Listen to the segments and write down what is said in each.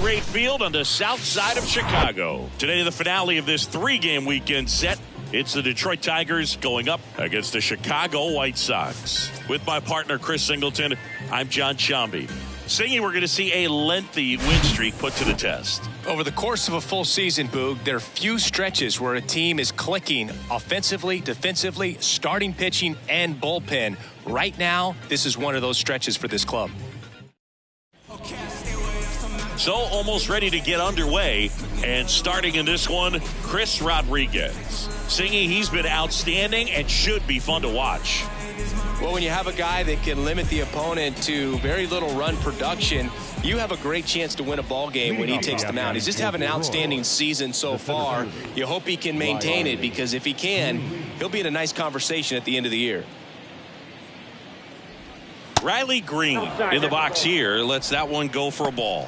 Rate Field on the south side of Chicago. Today, the finale of this three-game weekend set. It's the Detroit Tigers going up against the Chicago White Sox. With my partner, Chris Singleton, I'm John Sciambi. Singy, we're going to see a lengthy win streak put to the test. Over the course of a full season, Boog, there are few stretches where a team is clicking offensively, defensively, starting pitching, and bullpen. Right now, this is one of those stretches for this club. So almost ready to get underway, and starting in this one, Chris Rodriguez. Singy, he's been outstanding and should be fun to watch. Well, when you have a guy that can limit the opponent to very little run production, you have a great chance to win a ball game when he takes the mound. He's just having an outstanding season so far. You hope he can maintain it, because if he can, he'll be in a nice conversation at the end of the year. Riley Green in the box here lets that one go for a ball.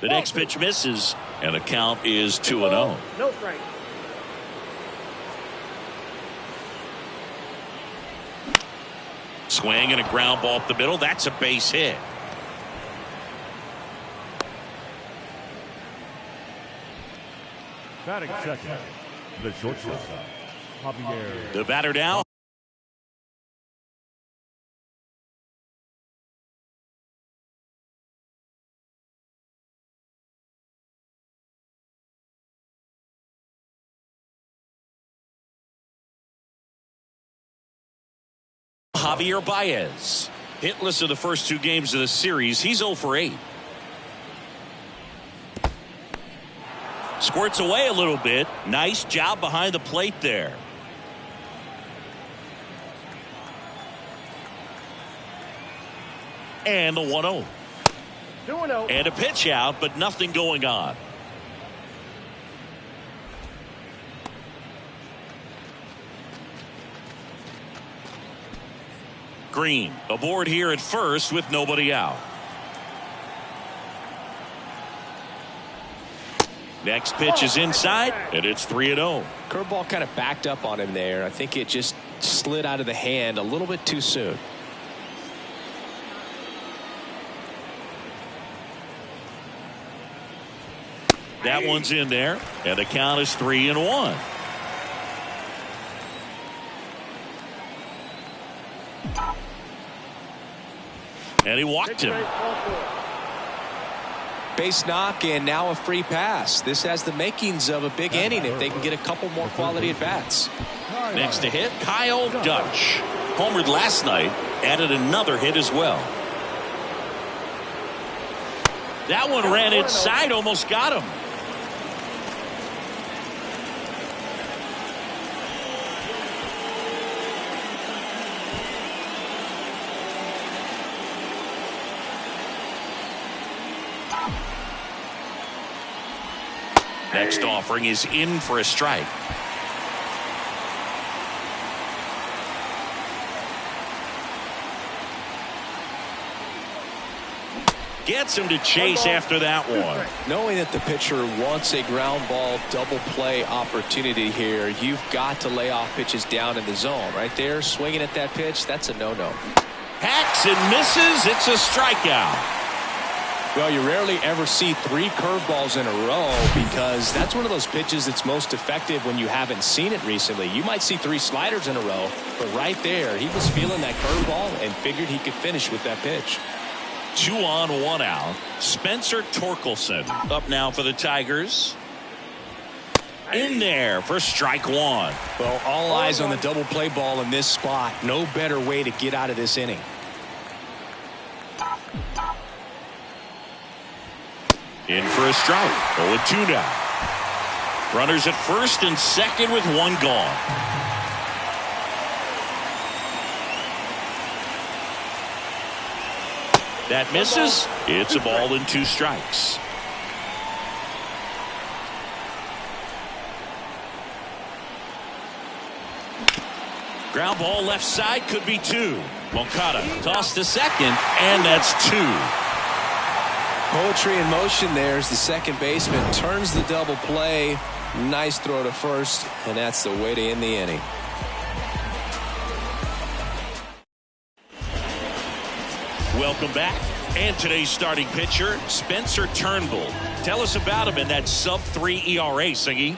The next pitch misses, and the count is 2-0. No strike. Swing and a ground ball up the middle. That's a base hit. Batting second, the shortstop, Javier. The batter now. Javier Baez. Hitless in the first two games of the series. He's 0 for 8. Squirts away a little bit. Nice job behind the plate there. And the 1-0. 2-0. And a pitch out, but nothing going on. Green aboard here at first with nobody out. Next pitch is inside, and it's 3-0. Curveball kind of backed up on him there. I think it just slid out of the hand a little bit too soon. That one's in there, and the count is 3-1. And he walked him. Base knock, and now a free pass. This has the makings of a big inning if they can get a couple more quality at bats. Next to hit, Kyle Dutch. Homered last night, added another hit as well. That one ran inside, almost got him. Next offering is in for a strike. Gets him to chase after that one. Knowing that the pitcher wants a ground ball double play opportunity here, you've got to lay off pitches down in the zone. Right there, swinging at that pitch, that's a no-no. Hacks and misses. It's a strikeout. Well, you rarely ever see 3 curveballs in a row, because that's one of those pitches that's most effective when you haven't seen it recently. You might see 3 sliders in a row, but right there, he was feeling that curveball and figured he could finish with that pitch. 2 on, 1 out. Spencer Torkelson up now for the Tigers. In there for strike 1. Well, all eyes on the double play ball in this spot. No better way to get out of this inning. In for a strike. 0-2 now. Runners at first and second with 1 gone. That misses. It's a ball and 2 strikes. Ground ball left side, could be 2. Moncada tossed to second, and that's 2. Poetry in motion there as the second baseman turns the double play. Nice throw to first, and that's the way to end the inning. Welcome back. And today's starting pitcher, Spencer Turnbull. Tell us about him in that sub-3 ERA, Singy.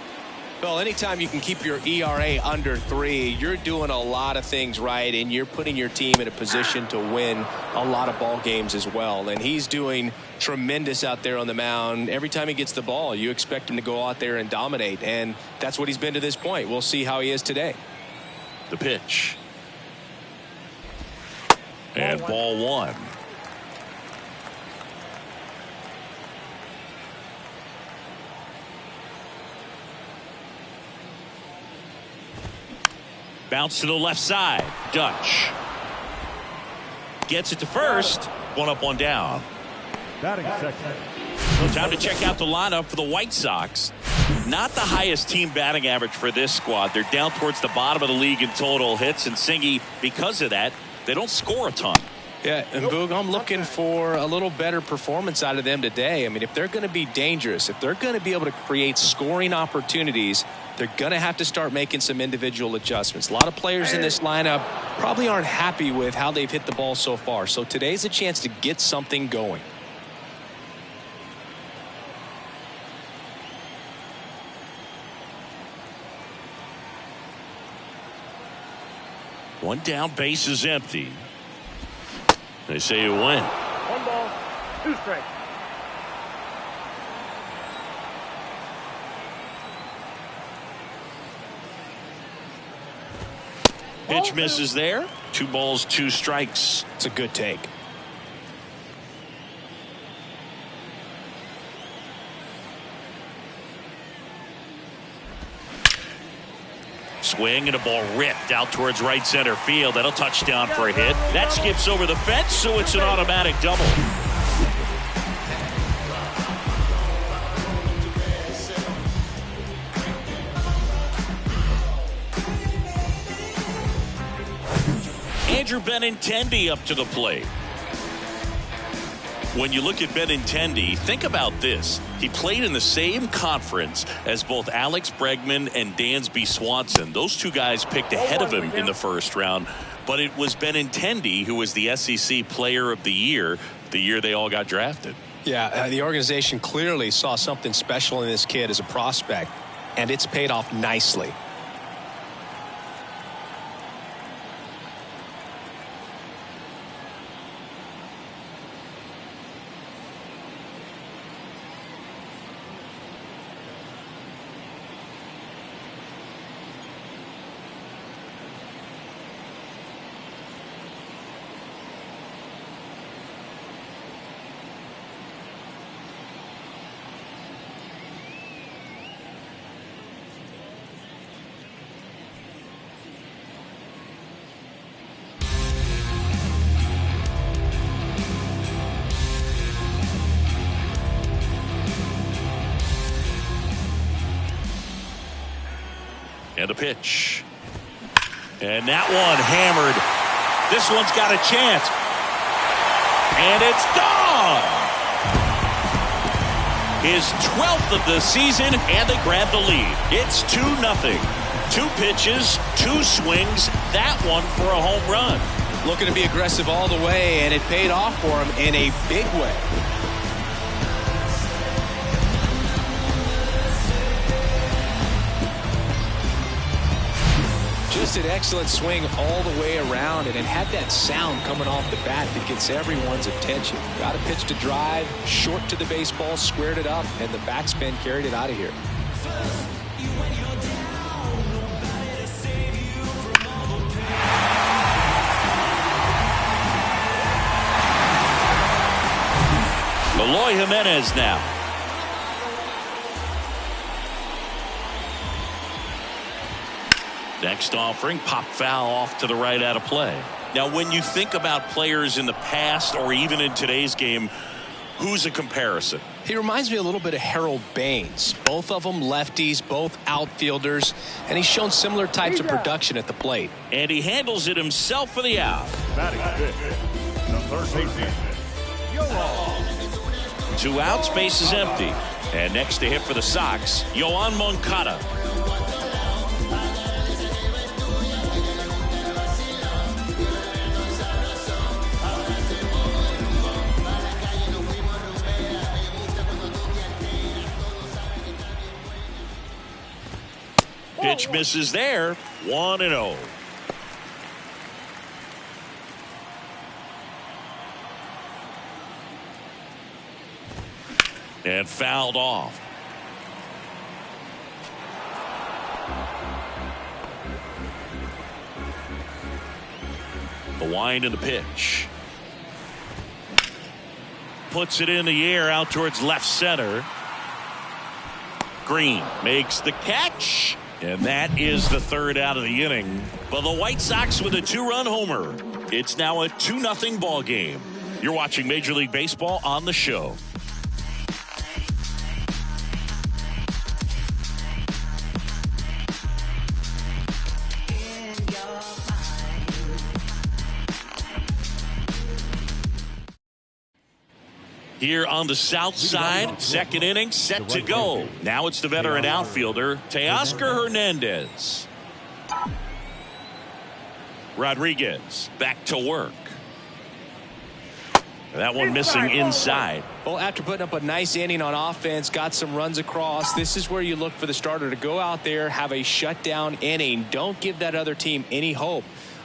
Well, anytime you can keep your ERA under 3, you're doing a lot of things right, and you're putting your team in a position to win a lot of ball games as well. And he's doing tremendous out there on the mound. Every time he gets the ball, you expect him to go out there and dominate, and that's what he's been to this point. We'll see how he is today. The pitch. And ball 1. Bounce to the left side. Dutch gets it to first. One up, one down. Batting second. So time to check out the lineup for the White Sox. Not the highest team batting average for this squad. They're down towards the bottom of the league in total hits, and Singy, because of that, they don't score a ton. Yeah, and Boog, I'm looking for a little better performance out of them today. I mean, if they're going to be dangerous, if they're going to be able to create scoring opportunities, they're going to have to start making some individual adjustments. A lot of players in this lineup probably aren't happy with how they've hit the ball so far. So today's a chance to get something going. One down, base is empty. They say you win. 1 ball, 2 strikes. Pitch misses there. 2 balls, 2 strikes. It's a good take. Swing and a ball ripped out towards right center field. That'll touchdown for a hit. That skips over the fence, so it's an automatic double. Andrew Benintendi up to the plate. When you look at Benintendi, think about this. He played in the same conference as both Alex Bregman and Dansby Swanson. Those 2 guys picked ahead of him in the first round, but it was Benintendi who was the SEC Player of the year they all got drafted. Yeah, the organization clearly saw something special in this kid as a prospect, and it's paid off nicely. And a pitch. And that one hammered. This one's got a chance. And it's gone. His 12th of the season, and they grab the lead. It's 2-0. 2 pitches, 2 swings. That one for a home run. Looking to be aggressive all the way, and it paid off for him in a big way. Just an excellent swing all the way around, and it had that sound coming off the bat that gets everyone's attention. Got a pitch to drive, short to the baseball, squared it up, and the backspin carried it out of here. Eloy Jimenez now. Next offering, pop foul off to the right out of play. Now, when you think about players in the past or even in today's game, who's a comparison? He reminds me a little bit of Harold Baines. Both of them lefties, both outfielders, and he's shown similar types of production at the plate. And he handles it himself for the out. Batting fifth, the third baseman, Yoan. 2 outs, base is empty. And next to hit for the Sox, Yoan Moncada. Pitch misses there. 1-0. And fouled off. The wind and the pitch. Puts it in the air out towards left center. Green makes the catch. And that is the third out of the inning. But the White Sox with a 2-run homer. It's now a 2-0 ball game. You're watching Major League Baseball on the show. Here on the south side, second inning set to go. Now it's the veteran outfielder, Teoscar Hernandez. Rodriguez back to work. That one missing inside. Well, after putting up a nice inning on offense, got some runs across, this is where you look for the starter to go out there, have a shutdown inning. Don't give that other team any hope.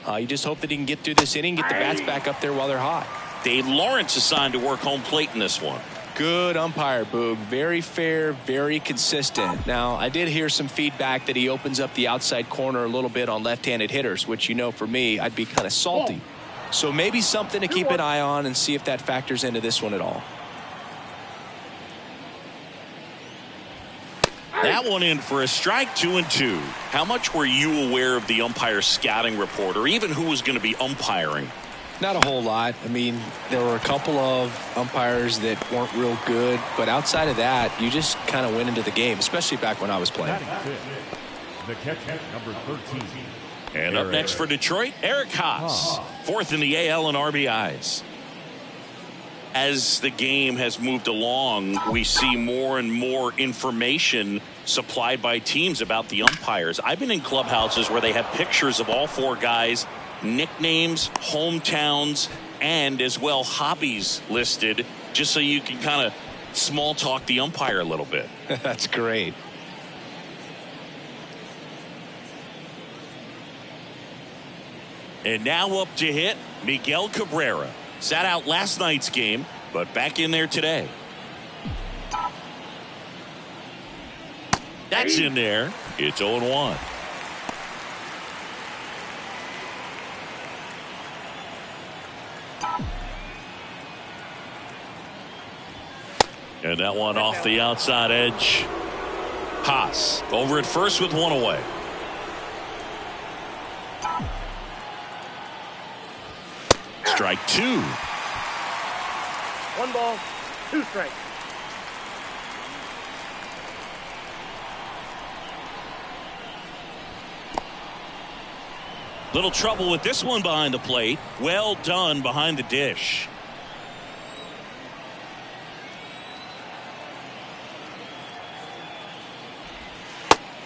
You just hope that he can get through this inning, get the bats back up there while they're hot. Dave Lawrence assigned to work home plate in this one. Good umpire, Boog. Very fair, very consistent. Now, I did hear some feedback that he opens up the outside corner a little bit on left-handed hitters, which, you know, for me, I'd be kind of salty. So maybe something to keep an eye on and see if that factors into this one at all. That one in for a strike, 2-2. How much were you aware of the umpire scouting report, or even who was going to be umpiring? Not a whole lot. I mean, there were a couple of umpires that weren't real good, but outside of that, you just kind of went into the game, especially back when I was playing. The catcher, number 13. And up next for Detroit, Eric Haas, fourth in the AL in RBIs. As the game has moved along, we see more and more information supplied by teams about the umpires. I've been in clubhouses where they have pictures of all four guys, nicknames, hometowns, and as well hobbies listed, just so you can kind of small talk the umpire a little bit. That's great. And now up to hit, Miguel Cabrera. Sat out last night's game, but back in there today. That's in there. It's 0-1. And that one off the outside edge. Haas over at first with one away. Strike two. 1 ball, 2 strikes. Little trouble with this one behind the plate. Well done behind the dish.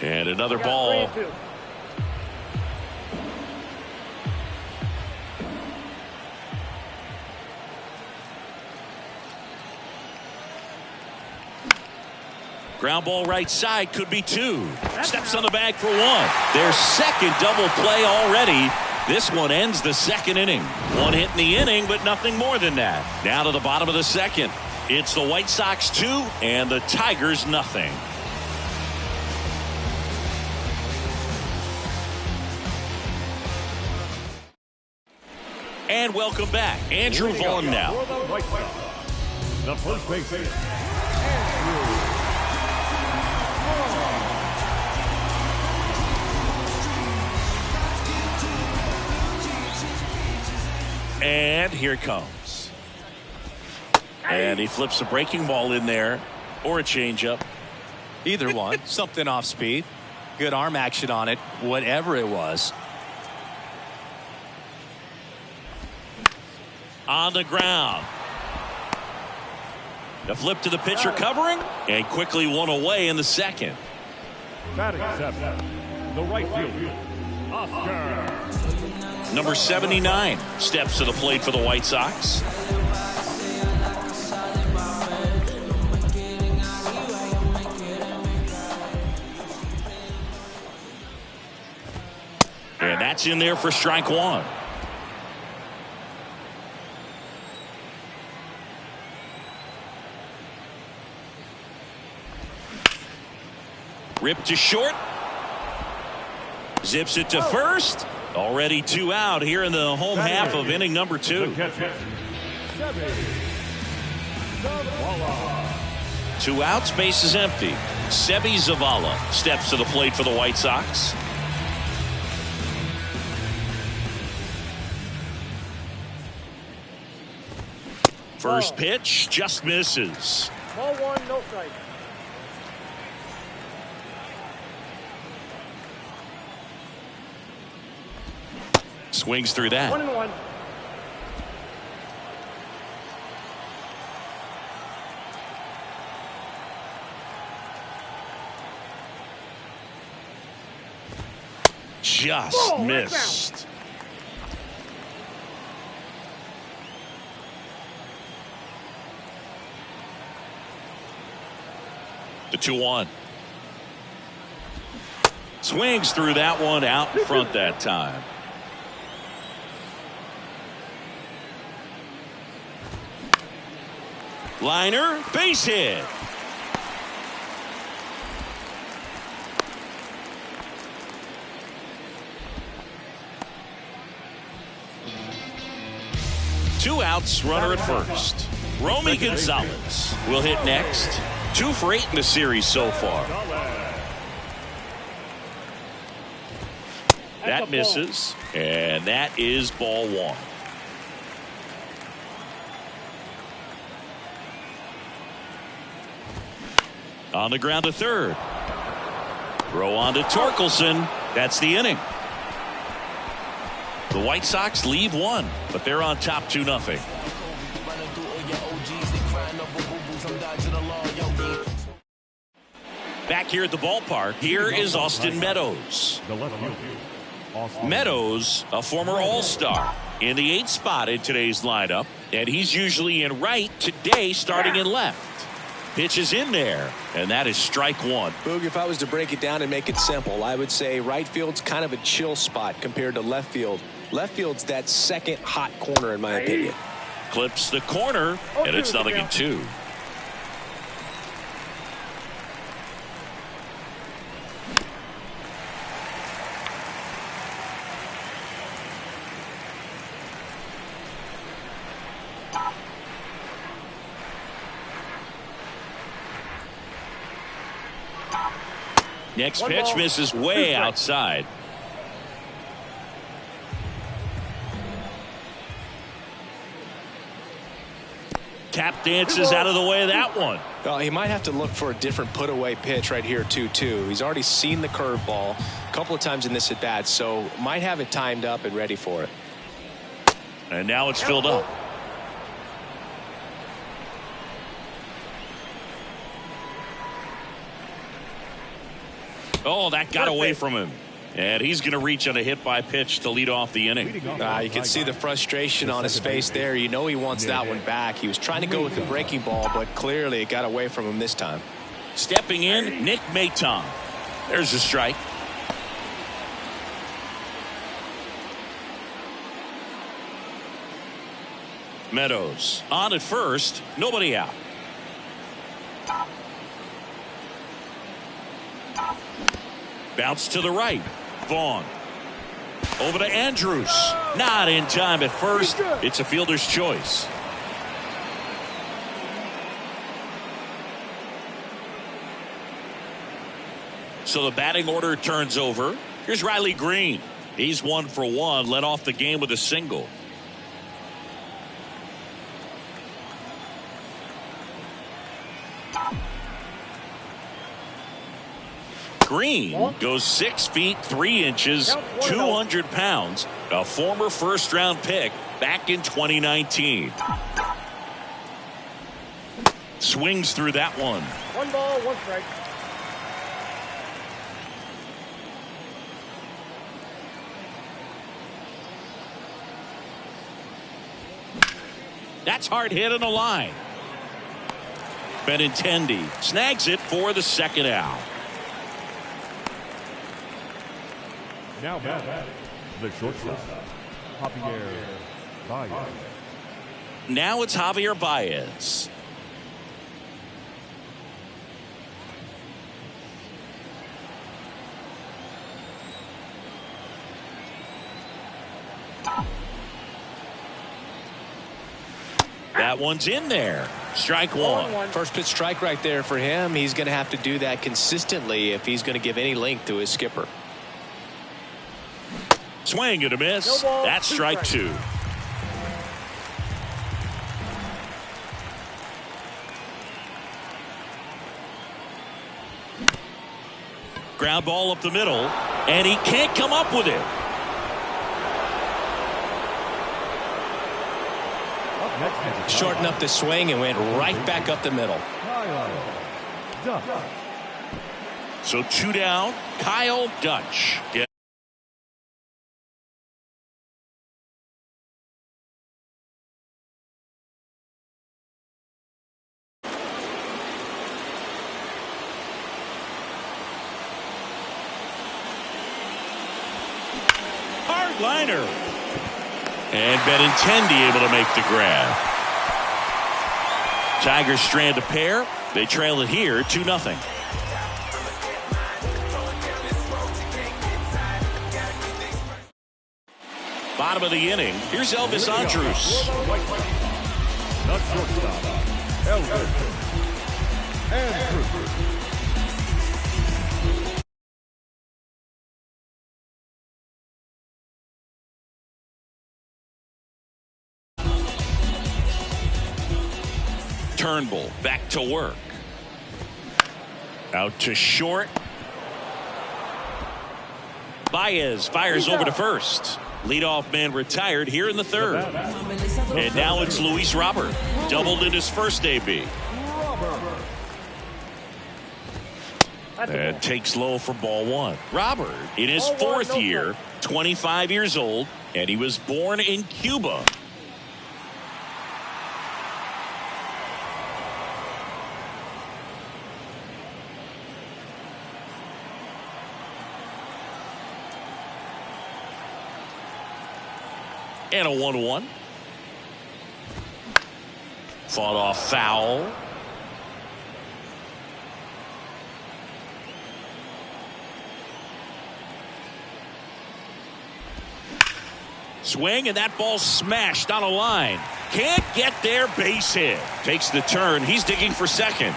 And another ball. Ground ball right side, could be 2. Steps on the bag for 1. Their second double play already. This one ends the second inning. One hit in the inning, but nothing more than that. Now to the bottom of the second. It's the White Sox 2 and the Tigers nothing. And welcome back. Andrew Vaughn now. The first baseman, And here it comes. And he flips a breaking ball in there, or a changeup. Either one. Something off speed. Good arm action on it. Whatever it was. On the ground. The flip to the pitcher covering, and quickly one away in the second. Batting seventh, the right fielder, Oscar. Number 79 steps to the plate for the White Sox. And that's in there for strike one. Ripped to short. Zips it to first. Already 2 out here in the home half of inning number 2. 2 outs, base is empty. Seby Zavala steps to the plate for the White Sox. First pitch just misses. Ball 1, no strike. Swings through that. 1-1. Just missed. The 2-1. Swings through that one, out in front that time. Liner, base hit. Two outs, runner at first. Romy Gonzalez will hit next. 2 for 8 in the series so far. That misses, and that is ball 1. On the ground to third. Throw on to Torkelson. That's the inning. The White Sox leave 1, but they're on top 2-0. Back here at the ballpark, here is Austin Meadows. Meadows, a former All-Star, in the 8th spot in today's lineup, and he's usually in right, today starting in left. Pitch is in there, and that is strike 1. Boog, if I was to break it down and make it simple, I would say right field's kind of a chill spot compared to left field. Left field's that second hot corner, in my opinion. Clips the corner, and it's 0-2. Next pitch misses way outside. Tap dances out of the way of that one. Well, he might have to look for a different put-away pitch right here, too. He's already seen the curveball a couple of times in this at-bat, so might have it timed up and ready for it. And now it's filled up. Oh, that got away from him. And he's going to reach on a hit by pitch to lead off the inning. You can see the frustration on his face there. You know he wants that one back. He was trying to go with the breaking ball, but clearly it got away from him this time. Stepping in, Nick Maton. There's a strike. Meadows on at first, nobody out. Bounce to the right. Vaughn. Over to Andrus. Not in time at first. It's a fielder's choice. So the batting order turns over. Here's Riley Green. He's 1 for 1. Led off the game with a single. Green goes 6 feet 3 inches, 200 pounds, a former first-round pick back in 2019. Swings through that one. 1 ball, 1 strike. That's hard hit on the line. Benintendi snags it for the second out. Now back, the shortstop, Javier Baez. Now it's Javier Baez. That one's in there. Strike one. First pitch strike right there for him. He's going to have to do that consistently if he's going to give any length to his skipper. Swing and a miss. No ball, That's strike 2. Ground ball up the middle, and he can't come up with it. Shortened up the swing and went right back up the middle. So 2 down. Kyle Dutch. Hard liner. And Benintendi able to make the grab. Tigers strand a pair. They trail it here 2-0. Bottom of the inning. Here's Elvis Andrus. The shortstop, Elvis Andrus. Turnbull back to work. Out to short. Baez fires over to first. Leadoff man retired here in the third. And now it's Luis Robert. Doubled in his first AB. And takes low for ball 1. Robert in his 4th year, 25 years old, and he was born in Cuba. And a 1-1. Fought off foul. Swing, and that ball smashed on a line. Can't get there, base hit. Takes the turn. He's digging for second.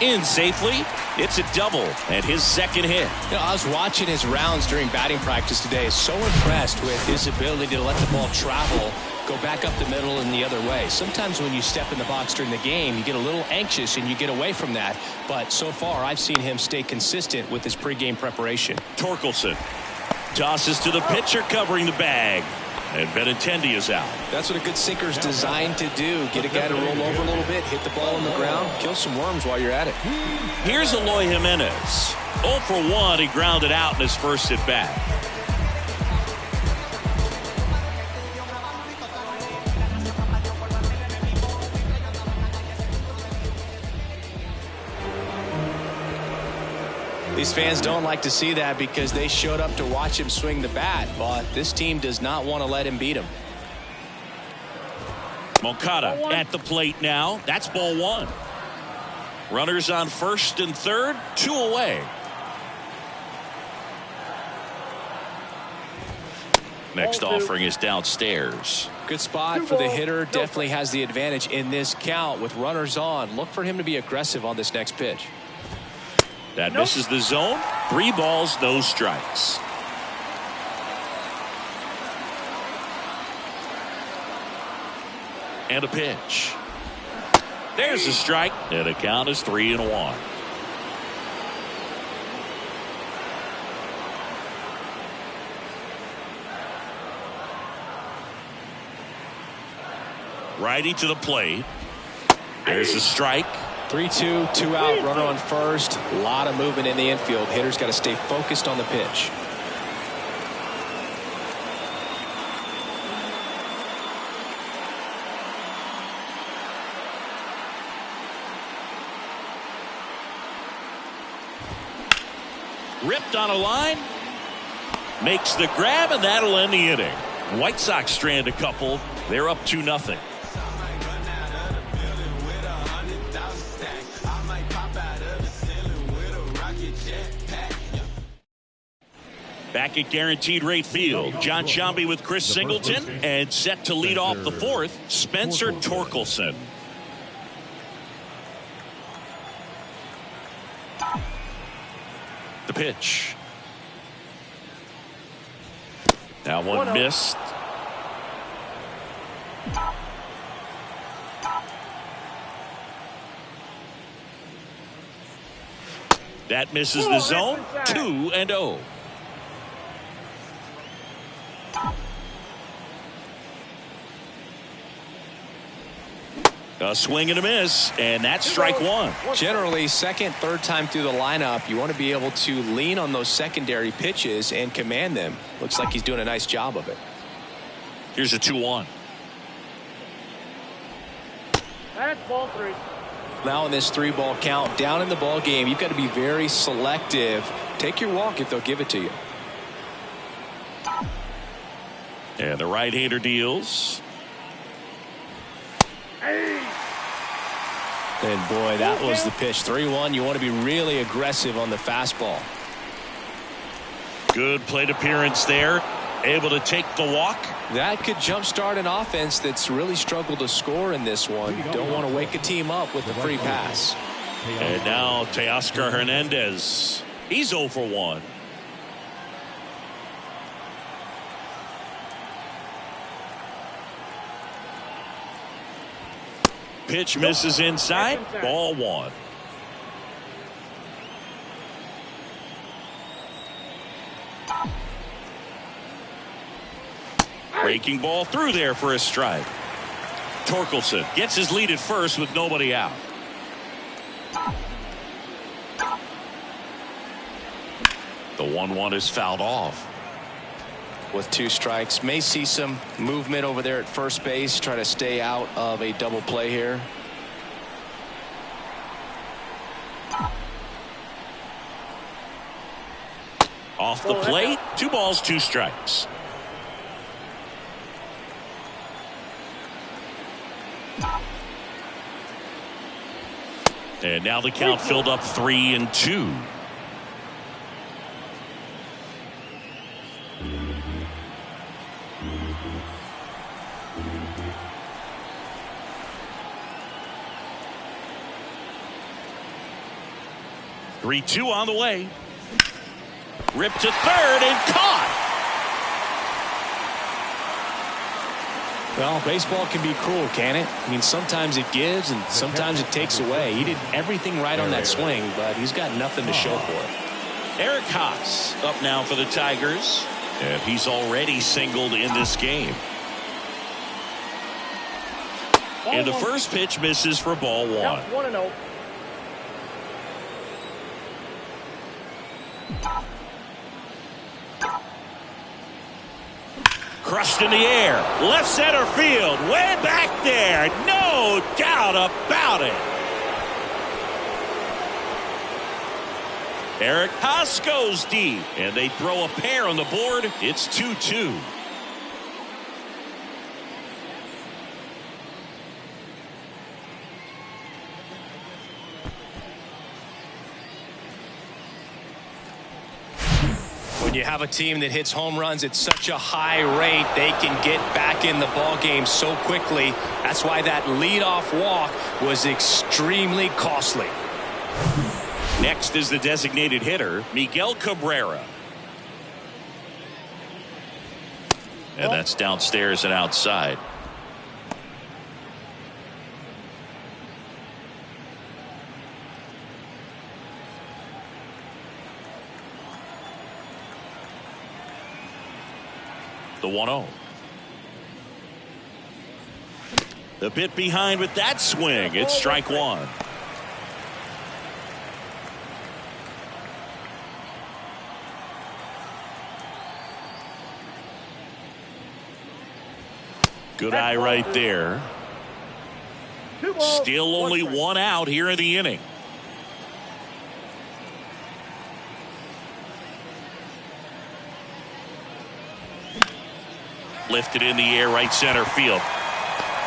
In safely. It's a double and his second hit. You know, I was watching his rounds during batting practice today. So impressed with his ability to let the ball travel, go back up the middle and the other way. Sometimes when you step in the box during the game, you get a little anxious and you get away from that. But so far, I've seen him stay consistent with his pregame preparation. Torkelson tosses to the pitcher covering the bag. And Benintendi is out. That's what a good sinker's designed to do. Get a guy to roll over a little bit, hit the ball on the ground, kill some worms while you're at it. Here's Eloy Jimenez. 0 for 1. He grounded out in his first at bat. These fans don't like to see that because they showed up to watch him swing the bat, but this team does not want to let him beat him. Moncada at the plate now. That's ball 1. Runners on first and third, 2 away. Next offering is downstairs. Good spot for the hitter. Definitely has the advantage in this count with runners on. Look for him to be aggressive on this next pitch. That misses the zone. 3 balls, no strikes. And a pitch. There's a strike. And the count is 3-1. Righty to the plate. There's a strike. 3-2, 2 out, runner on first. A lot of movement in the infield. Hitter's got to stay focused on the pitch. Ripped on a line. Makes the grab, and that'll end the inning. White Sox strand a couple. They're up 2-0. Back at Guaranteed Rate Field, John Sciambi with Chris Singleton, and set to lead off the fourth, Spencer Torkelson. The pitch. That one missed. That misses the zone. 2-0. A swing and a miss, and that's strike one. Generally, second, third time through the lineup, you want to be able to lean on those secondary pitches and command them. Looks like he's doing a nice job of it. Here's a 2-1. That's ball 3. Now in this 3-ball count, down in the ball game, you've got to be very selective. Take your walk if they'll give it to you. And the right-hander deals. And boy, that was the pitch. 3-1. You want to be really aggressive on the fastball. Good plate appearance there. Able to take the walk. That could jumpstart an offense that's really struggled to score in this one. Don't want to wake a team up with the free pass. And now Teoscar Hernandez. He's 0 for 1. Pitch misses inside. Ball 1. Breaking ball through there for a strike. Torkelson gets his lead at first with nobody out. The 1-1 is fouled off. With 2 strikes, may see some movement over there at first base. Try to stay out of a double play here. Off the plate, 2 balls, 2 strikes. And now the count filled up 3-2. Three-2 on the way. Ripped to third and caught. Well, baseball can be cruel, can it? I mean, sometimes it gives and sometimes it takes away. He did everything right on that swing, but he's got nothing to show for it. Eric Haas up now for the Tigers, and he's already singled in this game. And the first pitch misses for ball 1. 1-0. Crushed in the air. Left center field. Way back there. No doubt about it. Eric Haas goes deep. And they throw a pair on the board. It's 2-2. When you have a team that hits home runs at such a high rate, they can get back in the ball game so quickly. That's why that leadoff walk was extremely costly. Next is the designated hitter, Miguel Cabrera. And that's downstairs and outside. The 1-0. A bit behind with that swing. It's strike one. Good eye right there. Still only one out here in the inning. Lifted in the air, right center field.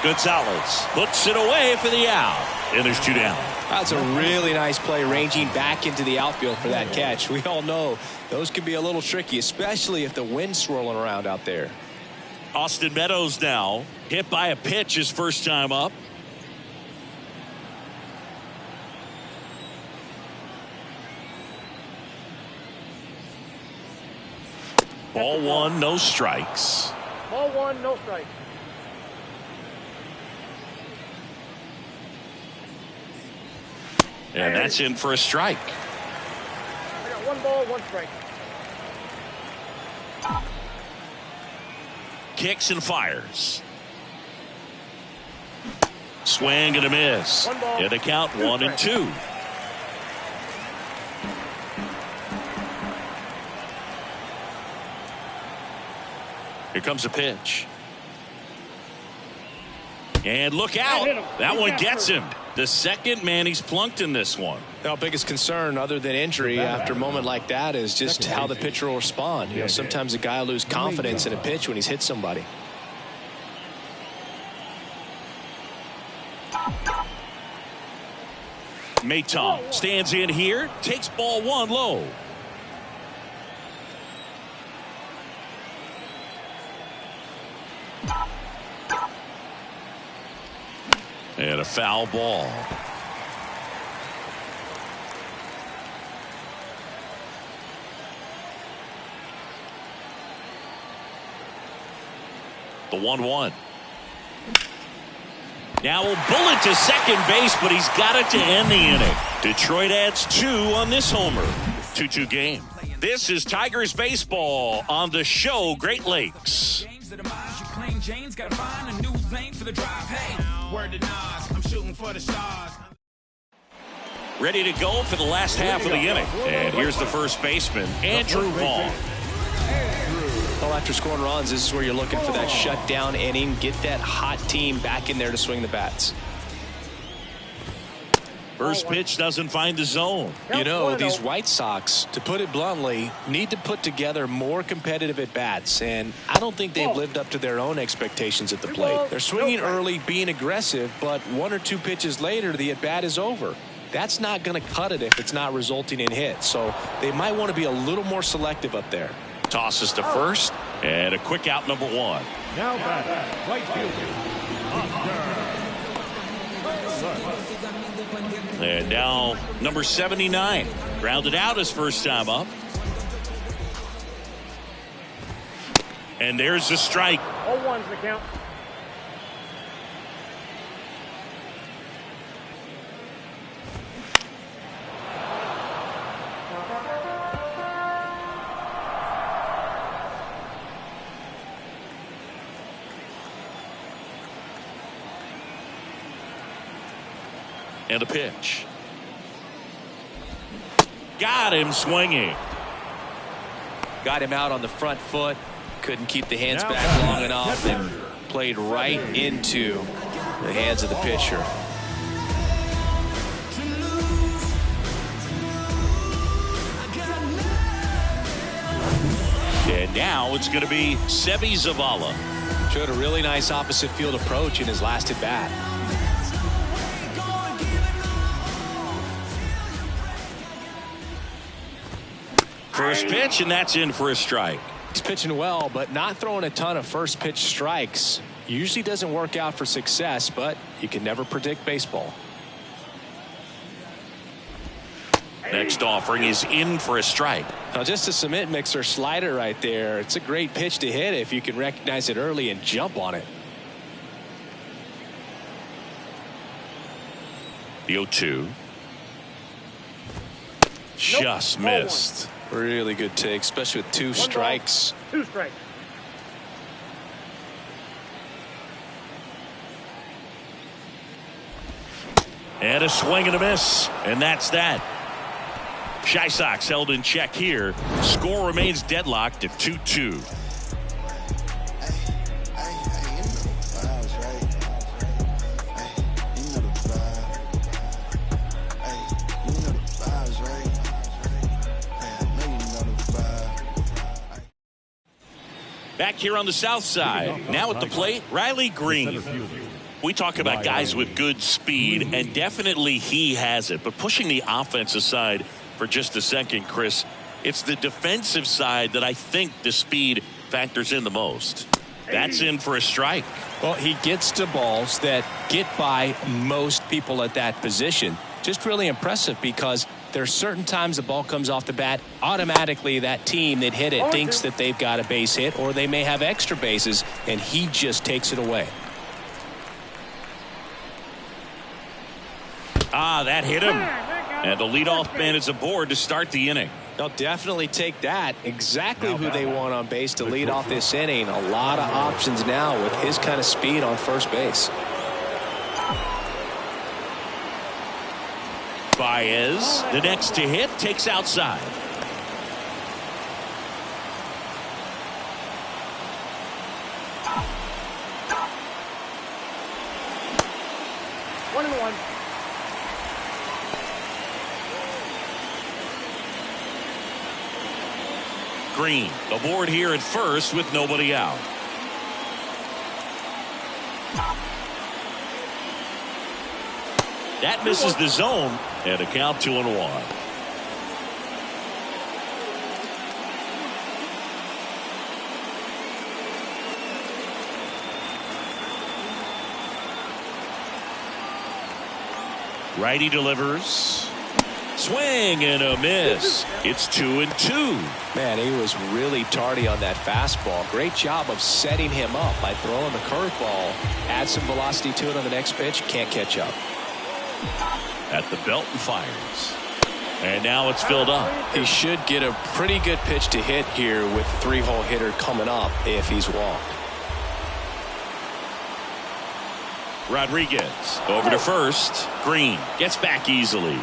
Gonzalez puts it away for the out. And there's two down. That's a really nice play, ranging back into the outfield for that catch. We all know those can be a little tricky, especially if the wind's swirling around out there. Austin Meadows now hit by a pitch his first time up. Ball one, no strikes. Ball one, no strikes. And that's in for a strike. I got one ball, one strike. Kicks and fires. Swing and a miss. And a count 1-2. Here comes a pitch. And look out. That one gets him. The second man he's plunked in this one. Now, biggest concern other than injury after a moment like that is just how the pitcher will respond. You know, sometimes a guy will lose confidence in a pitch when he's hit somebody. Maton stands in here, takes ball one low. And a foul ball. The 1-1. Now a bullet to second base, but he's got it to end the inning. Detroit adds 2 on this homer. 2-2 game. This is Tigers baseball on the show Great Lakes. Ready to go for the last half of the inning. And here's the first baseman, Andrew Vaughn. Well, after scoring runs, this is where you're looking for that shutdown inning. Get that hot team back in there to swing the bats. First pitch doesn't find the zone. You know, these White Sox, to put it bluntly, need to put together more competitive at-bats, and I don't think they've lived up to their own expectations at the plate. They're swinging early, being aggressive, but 1 or 2 pitches later, the at-bat is over. That's not going to cut it if it's not resulting in hits, so they might want to be a little more selective up there. Tosses to first, and a quick out, number 1. Now back, right fielder, And now number 79 grounded out his first time up. And there's the strike. 0-1's the count. And a pitch. Got him swinging. Got him out on the front foot. Couldn't keep the hands back long enough and played right into the hands of the pitcher. And now it's going to be Seby Zavala. Showed a really nice opposite field approach in his last at bat. First pitch, and that's in for a strike. He's pitching well, but not throwing a ton of first pitch strikes. Usually doesn't work out for success, but you can never predict baseball. Next offering is in for a strike. Now, just a cement mixer slider right there. It's a great pitch to hit if you can recognize it early and jump on it. The 0-2. Just missed. Really good take, especially with 2 strikes. 2 strikes. And a swing and a miss. And that's that. Chi Sox held in check here. Score remains deadlocked at 2-2. Back here on the south side. Now at the plate, Riley Green. We talk about guys with good speed, and definitely he has it. But pushing the offense aside for just a second, Chris, it's the defensive side that I think the speed factors in the most. That's in for a strike. Well, he gets to balls that get by most people at that position. Just really impressive because there are certain times the ball comes off the bat, automatically that team that hit it thinks that they've got a base hit, or they may have extra bases, and he just takes it away. That hit him. And the leadoff man is aboard to start the inning. They'll definitely take that. Exactly who they want on base to lead off this inning. A lot of options now with his kind of speed on first base. Baez, the next to hit, takes outside. One and one. Green aboard here at first with nobody out. That misses the zone, and a count 2-1. Righty delivers. Swing and a miss. It's 2-2. Man, he was really tardy on that fastball. Great job of setting him up by throwing the curveball. Add some velocity to it on the next pitch. Can't catch up. At the belt and fires. And now it's filled up. He should get a pretty good pitch to hit here with a three-hole hitter coming up if he's walked. Rodriguez over to first. Green gets back easily.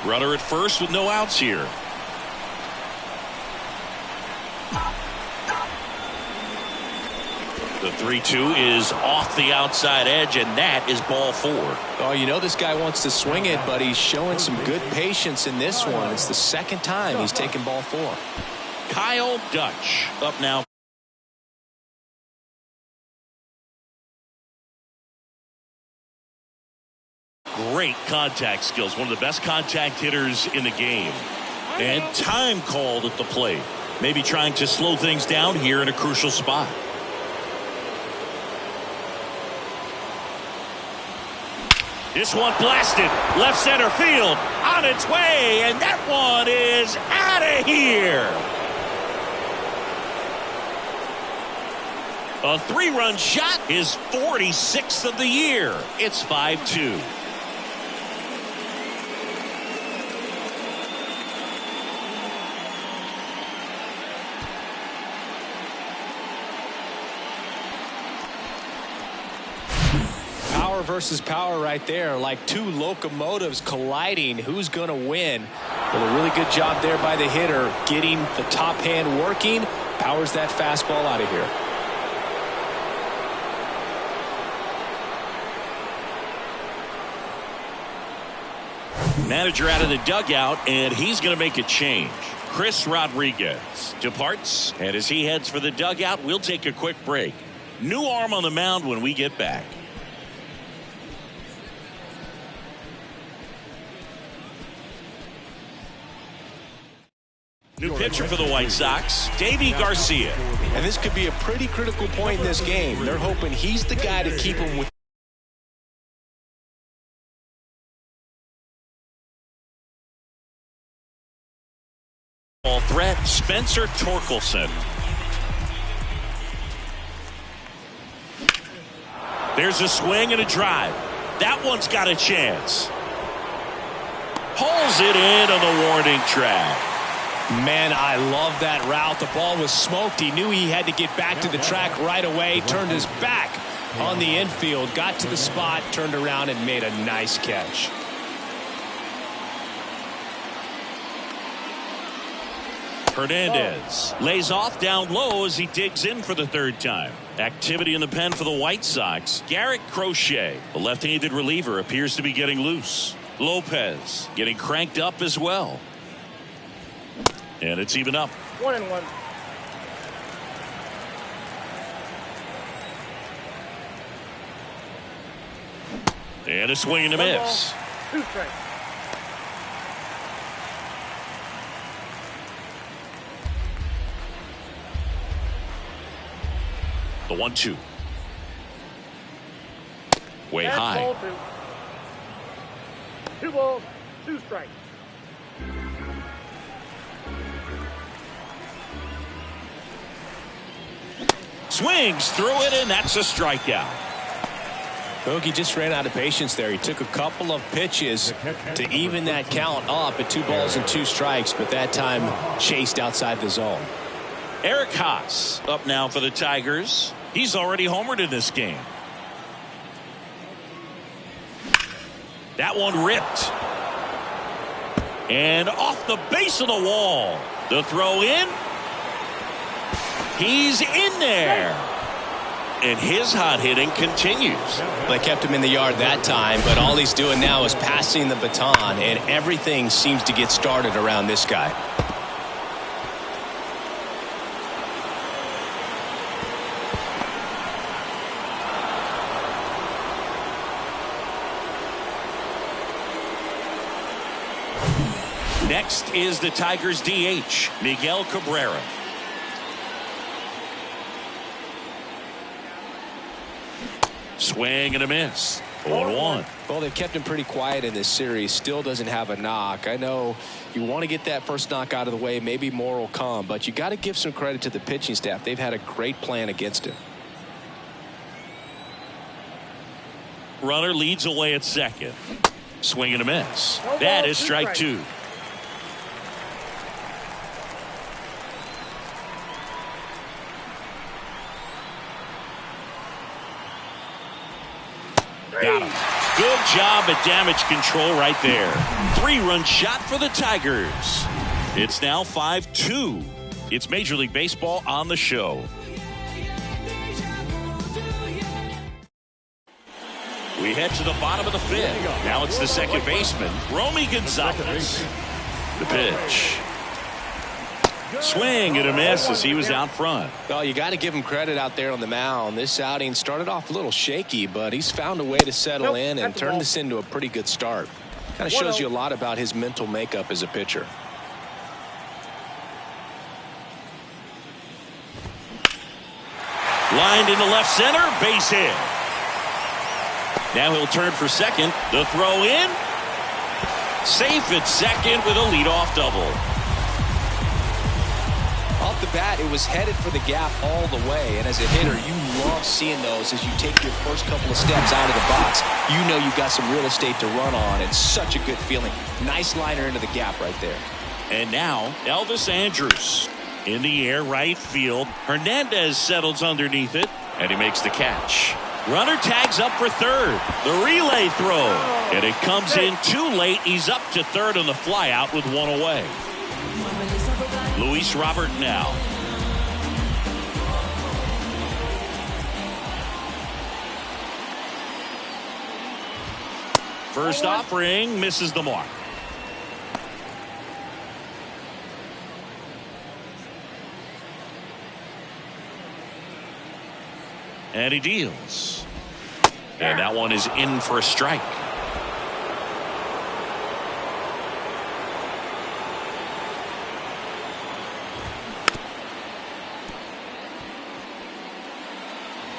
Runner at first with no outs here. The 3-2 is off the outside edge, and that is ball 4. Oh, you know this guy wants to swing it, but he's showing some good patience in this one. It's the second time he's taken ball 4. Kyle Dutch up now. Great contact skills. One of the best contact hitters in the game. And time called at the plate. Maybe trying to slow things down here in a crucial spot. This one blasted left center field on its way, and that one is out of here. A 3-run shot, his 46th of the year. It's 5-2. Power versus power right there, like two locomotives colliding. Who's going to win? Well, a really good job there by the hitter, getting the top hand working. Powers that fastball out of here. Manager out of the dugout, and he's going to make a change. Chris Rodriguez departs, and as he heads for the dugout, we'll take a quick break. New arm on the mound when we get back. New pitcher for the White Sox, Deivi Garcia. And this could be a pretty critical point in this game. They're hoping he's the guy to keep him with ball threat, Spencer Torkelson. There's a swing and a drive. That one's got a chance. Pulls it in on the warning track. Man, I love that route. The ball was smoked. He knew he had to get back to the track right away. Turned his back on the infield, got to the spot, turned around, and made a nice catch. Hernandez lays off down low as he digs in for the third time. Activity in the pen for the White Sox. Garrett Crochet, the left-handed reliever, appears to be getting loose. Lopez getting cranked up as well. And it's even up. 1-1. And a swing and a miss. 2 strikes. The 1-2. Way That's high. ball 2. 2 balls, 2 strikes. Swings through it, and that's a strikeout. Bogey just ran out of patience there. He took a couple of pitches to even that count up at 2 balls and 2 strikes, but that time chased outside the zone. Eric Haas up now for the Tigers. He's already homered in this game. That one ripped. And off the base of the wall. The throw in. He's in there. And his hot hitting continues. They kept him in the yard that time, but all he's doing now is passing the baton, and everything seems to get started around this guy. Next is the Tigers DH, Miguel Cabrera. Swing and a miss. 0-1. Well, they've kept him pretty quiet in this series. Still doesn't have a knock. I know you want to get that first knock out of the way. Maybe more will come, but you got to give some credit to the pitching staff. They've had a great plan against him. Runner leads away at second. Swing and a miss. That is strike 2. Got him. Good job at damage control right there. 3-run shot for the Tigers. It's now 5-2. It's Major League Baseball on the show. We head to the bottom of the 5th. Now it's the second baseman, Romy Gonzalez. The pitch. Swing and a miss as he was out front. Well, you got to give him credit out there on the mound. This outing started off a little shaky, but he's found a way to settle in and turn this into a pretty good start. Kind of shows you a lot about his mental makeup as a pitcher. Lined into left center, base hit. Now he'll turn for second. The throw in. Safe at second with a leadoff double. Off the bat, it was headed for the gap all the way, and as a hitter, you love seeing those as you take your first couple of steps out of the box. You know you've got some real estate to run on. It's such a good feeling. Nice liner into the gap right there. And now Elvis Andrus in the air right field. Hernandez settles underneath it, and he makes the catch. Runner tags up for third. The relay throw, and it comes in too late. He's up to third on the fly out with 1 away. Luis Robert now. First offering misses the mark. And he deals. And that one is in for a strike.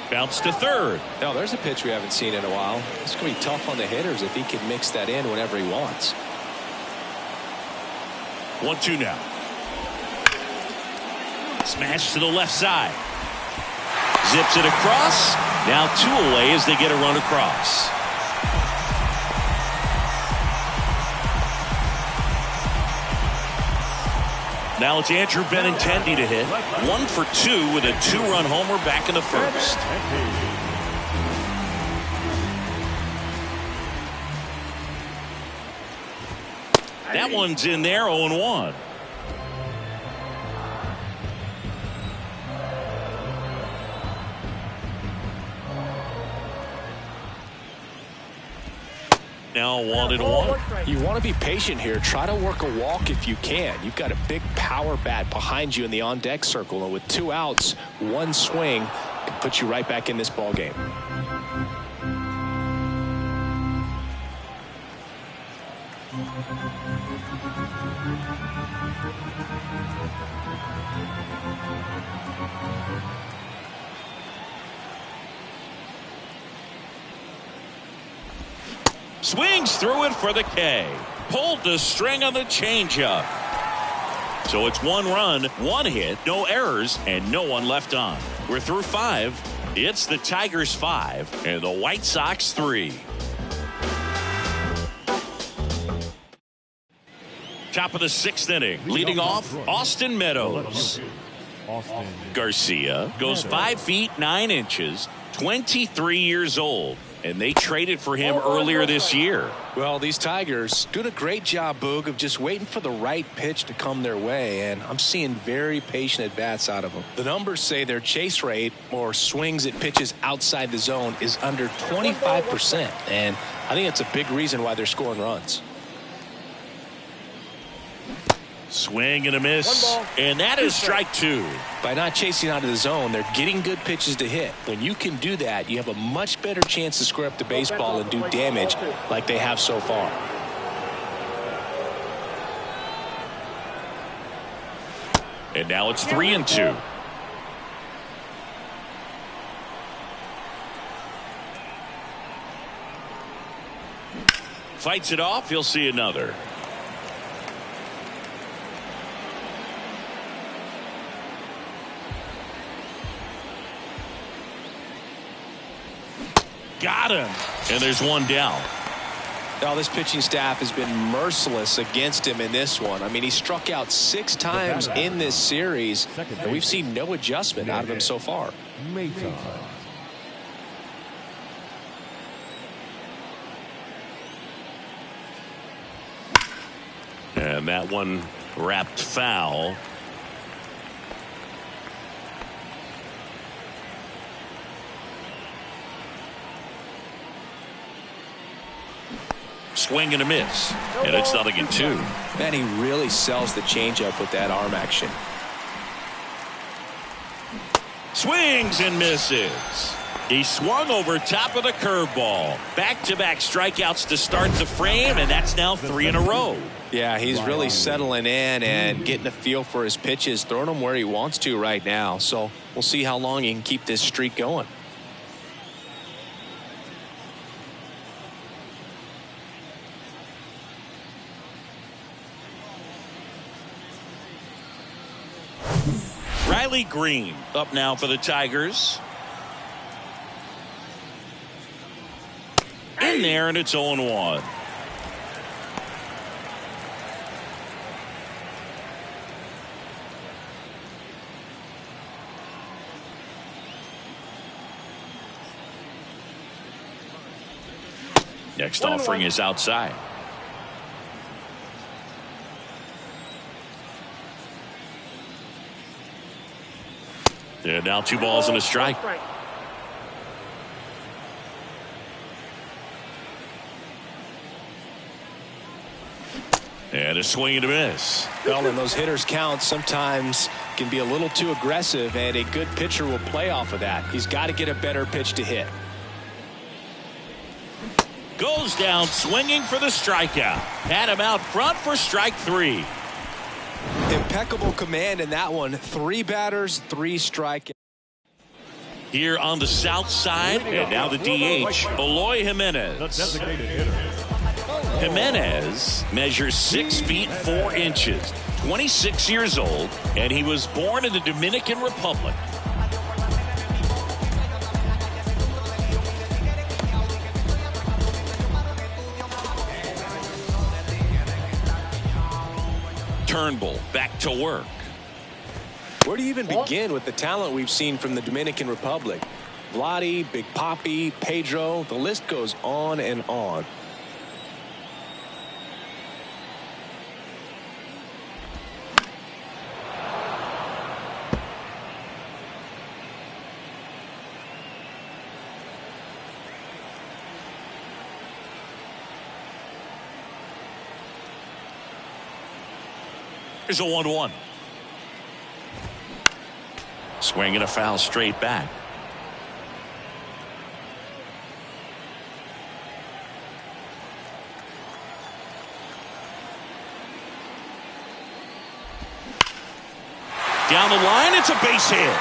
Bounce to third. No, there's a pitch we haven't seen in a while. It's going to be tough on the hitters if he can mix that in whenever he wants. 1-2 now. Smash to the left side. Zips it across. Now 2 away as they get a run across. Now it's Andrew Benintendi to hit. 1 for 2 with a 2-run homer back in the first. That one's in there, 0-1. Now 1-1. You want to be patient here. Try to work a walk if you can. You've got a big power bat behind you in the on-deck circle, and with 2 outs, 1 swing can put you right back in this ball game. Swings through it for the K. Pulled the string on the changeup. So it's 1 run, 1 hit, no errors, and no one left on. We're through 5. It's the Tigers 5 and the White Sox 3. Top of the 6th inning. Leading off, Austin Meadows. Garcia goes 5 feet 9 inches, 23 years old. And they traded for him earlier this year. Well, these Tigers doing a great job, Boog, of just waiting for the right pitch to come their way, and I'm seeing very patient at-bats out of them. The numbers say their chase rate, or swings at pitches outside the zone, is under 25%, and I think that's a big reason why they're scoring runs. Swing and a miss, and that is strike 2. By not chasing out of the zone, they're getting good pitches to hit. When you can do that, you have a much better chance to square up the baseball and do damage like they have so far. And now it's 3-2. Fights it off. He'll see another. Got him. And there's 1 down. Now this pitching staff has been merciless against him in this one. I mean, he struck out 6 times in this series, and we've seen no adjustment out of him so far. And that one wrapped foul. Swing and a miss, and it's 0-2. Man, he really sells the changeup with that arm action. Swings and misses. He swung over top of the curveball. Back-to-back strikeouts to start the frame, and that's now 3 in a row. Yeah, he's really settling in and getting a feel for his pitches, throwing them where he wants to right now. So we'll see how long he can keep this streak going. Riley Green up now for the Tigers. In there, and it's 0-1. Next offering is outside. And now 2 balls and a strike. And a swing and a miss. Well, when those hitters count, sometimes can be a little too aggressive, and a good pitcher will play off of that. He's got to get a better pitch to hit. Goes down swinging for the strikeout. Had him out front for strike 3. Impeccable command in that one. 3 batters, 3 strikeouts. Here on the south side, and now the DH, Eloy Jimenez. Jimenez measures 6 feet 4 inches, 26 years old, and he was born in the Dominican Republic. Turnbull back to work. Where do you even begin with the talent we've seen from the Dominican Republic? Vladdy, Big Papi, Pedro, the list goes on and on. Here's a 1-1. Swing and a foul straight back. Down the line, it's a base hit.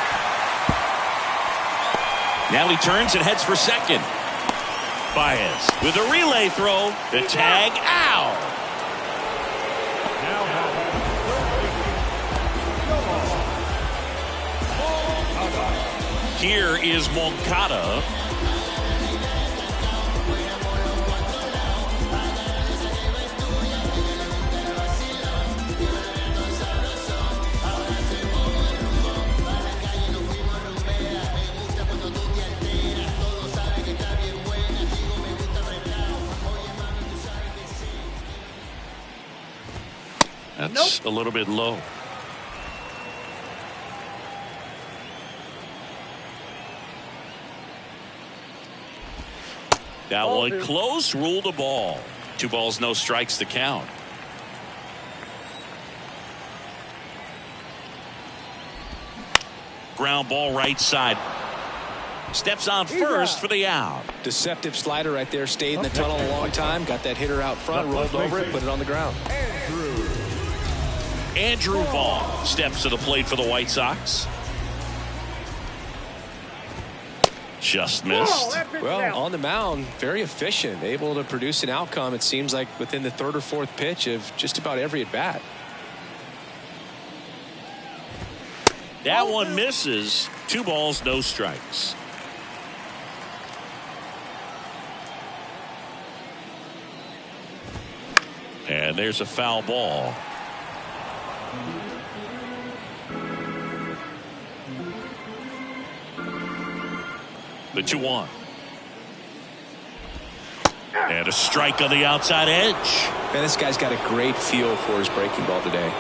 Now he turns and heads for second. Baez with a relay throw. The tag out. Here is Moncada. That's a little bit low. That one close, ruled a ball. 2 balls, no strikes to count. Ground ball right side. Steps on first for the out. Deceptive slider right there. Stayed in the tunnel a long time. Got that hitter out front, rolled over it, put it on the ground. Andrew Vaughn steps to the plate for the White Sox. Just missed. Well, on the mound, very efficient, able to produce an outcome, it seems like, within the 3rd or 4th pitch of just about every at bat. That one misses. 2 balls, no strikes. And there's a foul ball. The 2-1. And a strike on the outside edge. Man, this guy's got a great feel for his breaking ball today.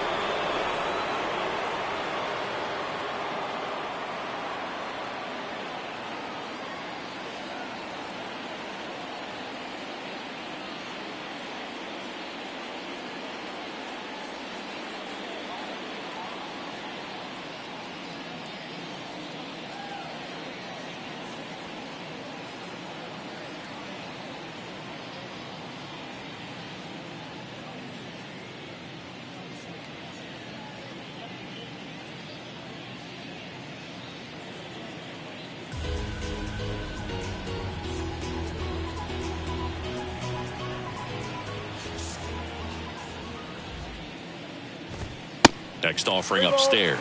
Next offering upstairs.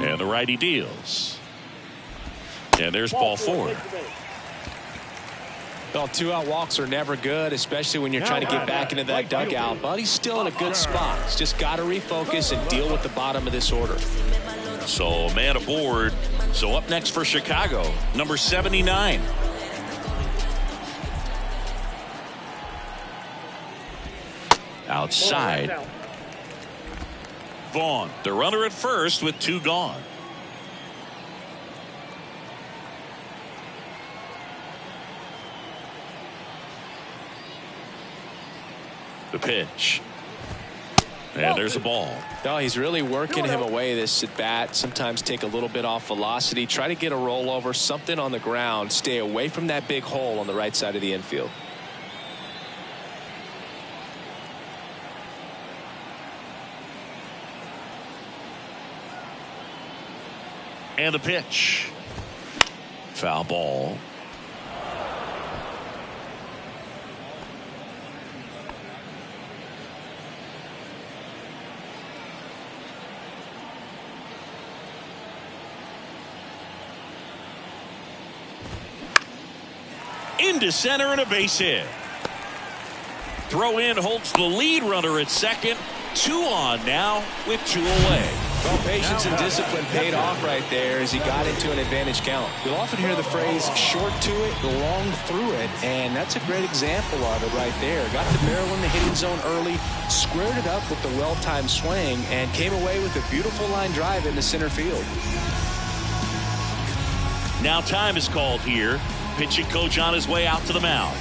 And the righty deals. And there's ball 4. Well, 2-out walks are never good, especially when you're trying to get back into that dugout. But he's still in a good spot. He's just got to refocus and deal with the bottom of this order. So man aboard. So up next for Chicago, number 79. Outside. Vaughn, the runner at first with 2 gone. The pitch. And there's a ball. No, he's really working him away this at bat. Sometimes take a little bit off velocity. Try to get a rollover, something on the ground. Stay away from that big hole on the right side of the infield. And the pitch. Foul ball. Into center and a base hit. Throw in holds the lead runner at second. 2 on now with 2 away. Well, patience and discipline paid off right there as he got into an advantage count. You'll often hear the phrase short to it, long through it, and that's a great example of it right there. Got the barrel in the hitting zone early, squared it up with the well-timed swing, and came away with a beautiful line drive into center field. Now time is called here. Pitching coach on his way out to the mound.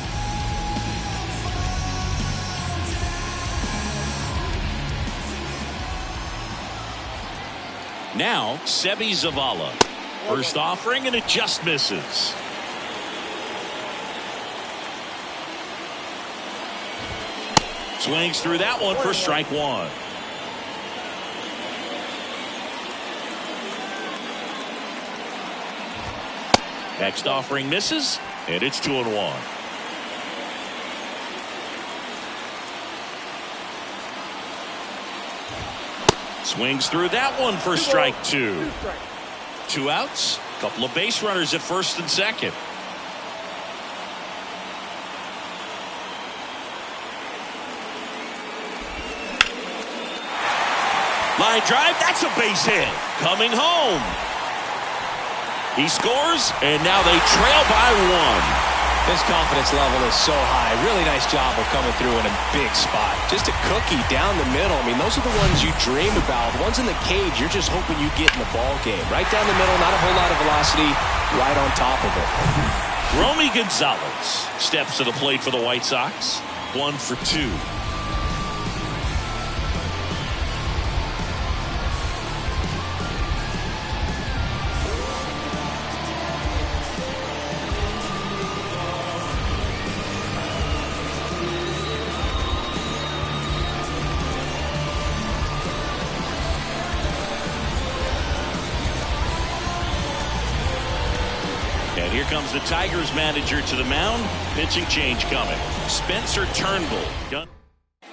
Now, Seby Zavala. First offering, and it just misses. Swings through that one for strike one. Next offering misses, and it's 2-1. Swings through that one for strike two. 2 outs, couple of base runners at first and second. Line drive, that's a base hit. Coming home. He scores, and now they trail by 1. His confidence level is so high. Really nice job of coming through in a big spot. Just a cookie down the middle. I mean, those are the ones you dream about. The ones in the cage, you're just hoping you get in the ball game. Right down the middle, not a whole lot of velocity, right on top of it. Romy Gonzalez steps to the plate for the White Sox. 1 for 2. And here comes the Tigers manager to the mound. Pitching change coming. Spencer Turnbull.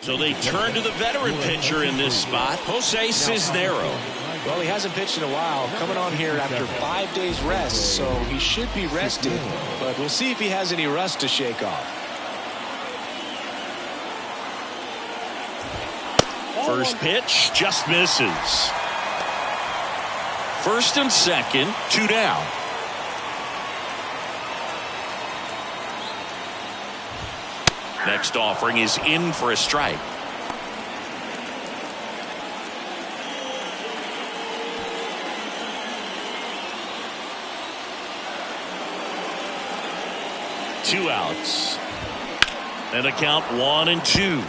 So they turn to the veteran pitcher in this spot, Jose Cisnero. Well, he hasn't pitched in a while. Coming on here after 5 days rest, so he should be rested. But we'll see if he has any rust to shake off. First pitch just misses. First and second, 2 down. Next offering is in for a strike. Two outs. And a count 1-2.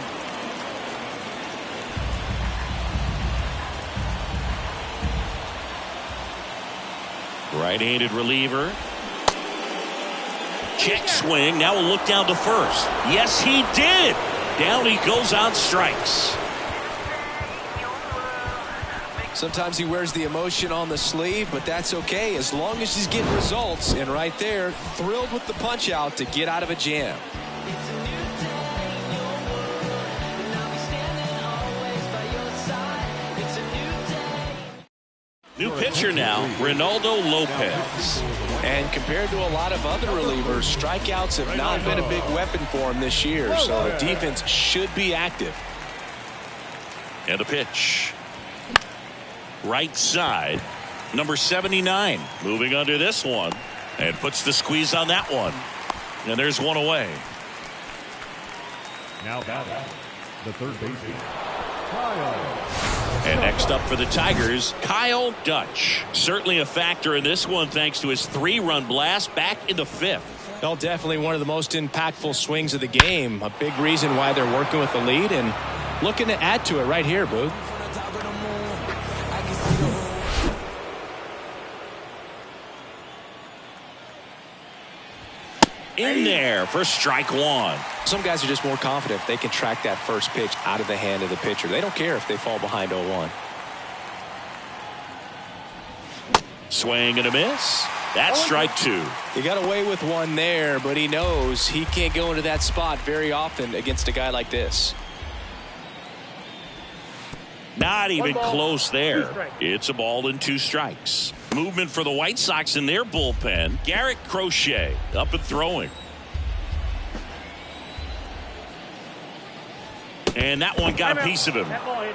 Right-handed reliever. Check swing. Now we'll look down to first. Yes, he did. Down he goes on strikes. Sometimes he wears the emotion on the sleeve, but that's okay as long as he's getting results. And right there, thrilled with the punch out to get out of a jam. New pitcher now, Reynaldo Lopez. And compared to a lot of other relievers, strikeouts have not been a big weapon for him this year, so the defense should be active. And a pitch. Right side, number 79, moving under this one, and puts the squeeze on that one. And there's one away. Now batting, the third baseman, Kyle. And next up for the Tigers, Kyle Dutch. Certainly a factor in this one thanks to his 3-run blast back in the 5th. Well, definitely one of the most impactful swings of the game. A big reason why they're working with the lead and looking to add to it right here, Boo. In there for strike one. Some guys are just more confident if they can track that first pitch out of the hand of the pitcher. They don't care if they fall behind 0-1. Swing and a miss. That's strike 2. He got away with one there, but he knows he can't go into that spot very often against a guy like this. Not even close there. It's a ball and 2 strikes. Movement for the White Sox in their bullpen. Garrett Crochet up and throwing. And that one got a piece of him.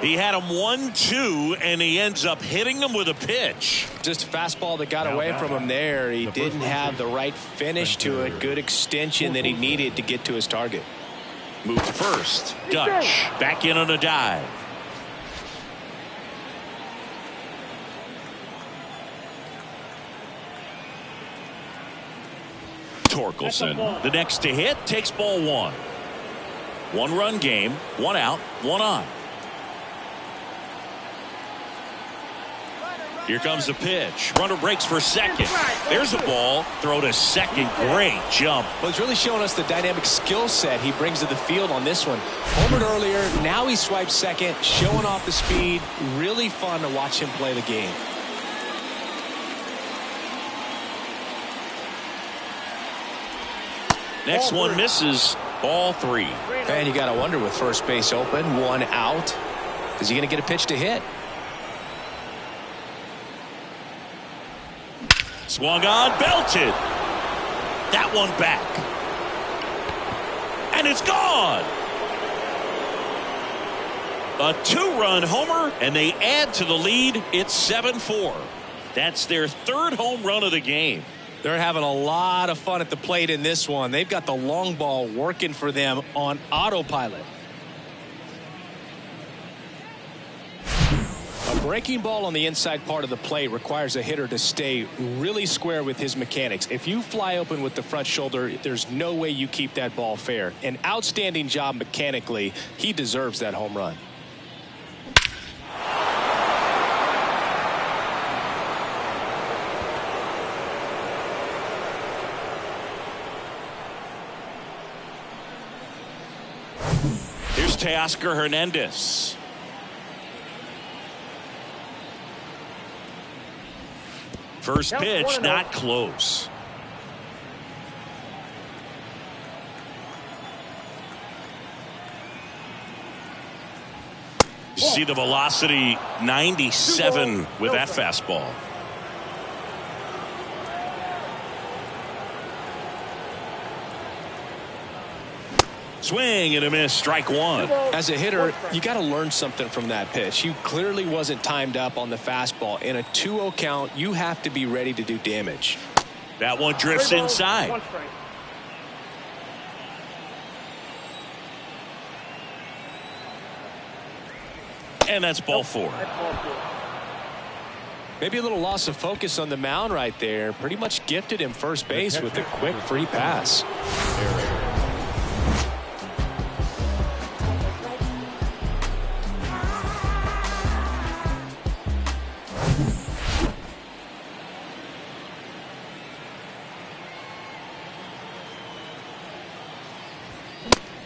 He had him 1-2, and he ends up hitting him with a pitch. Just a fastball that got away from him there. He didn't have the right finish to it. Good extension that he needed to get to his target. Move to first. Dutch back in on a dive. Torkelson, the next to hit, takes ball one. 1-run game, 1 out, 1 on. Here comes the pitch. Runner breaks for second. There's a ball. Throw to second. Great jump. Well, he's really showing us the dynamic skill set he brings to the field on this one. Homered earlier. Now he swipes second, showing off the speed. Really fun to watch him play the game. Next one misses. Ball 3. And you got to wonder with first base open, 1 out. Is he going to get a pitch to hit? Swung on, belted. That one back. And it's gone. A 2-run homer, and they add to the lead. It's 7-4. That's their 3rd home run of the game. They're having a lot of fun at the plate in this one. They've got the long ball working for them on autopilot. A breaking ball on the inside part of the plate requires a hitter to stay really square with his mechanics. If you fly open with the front shoulder, there's no way you keep that ball fair. An outstanding job mechanically. He deserves that home run. Here's Teoscar Hernandez. First pitch, not close. You see the velocity, 97 with that fastball. Swing and a miss, strike 1. As a hitter, you got to learn something from that pitch. He clearly wasn't timed up on the fastball. In a 2-0 count, you have to be ready to do damage. That one drifts inside. And that's ball 4. Maybe a little loss of focus on the mound right there. Pretty much gifted him first base with a quick free pass.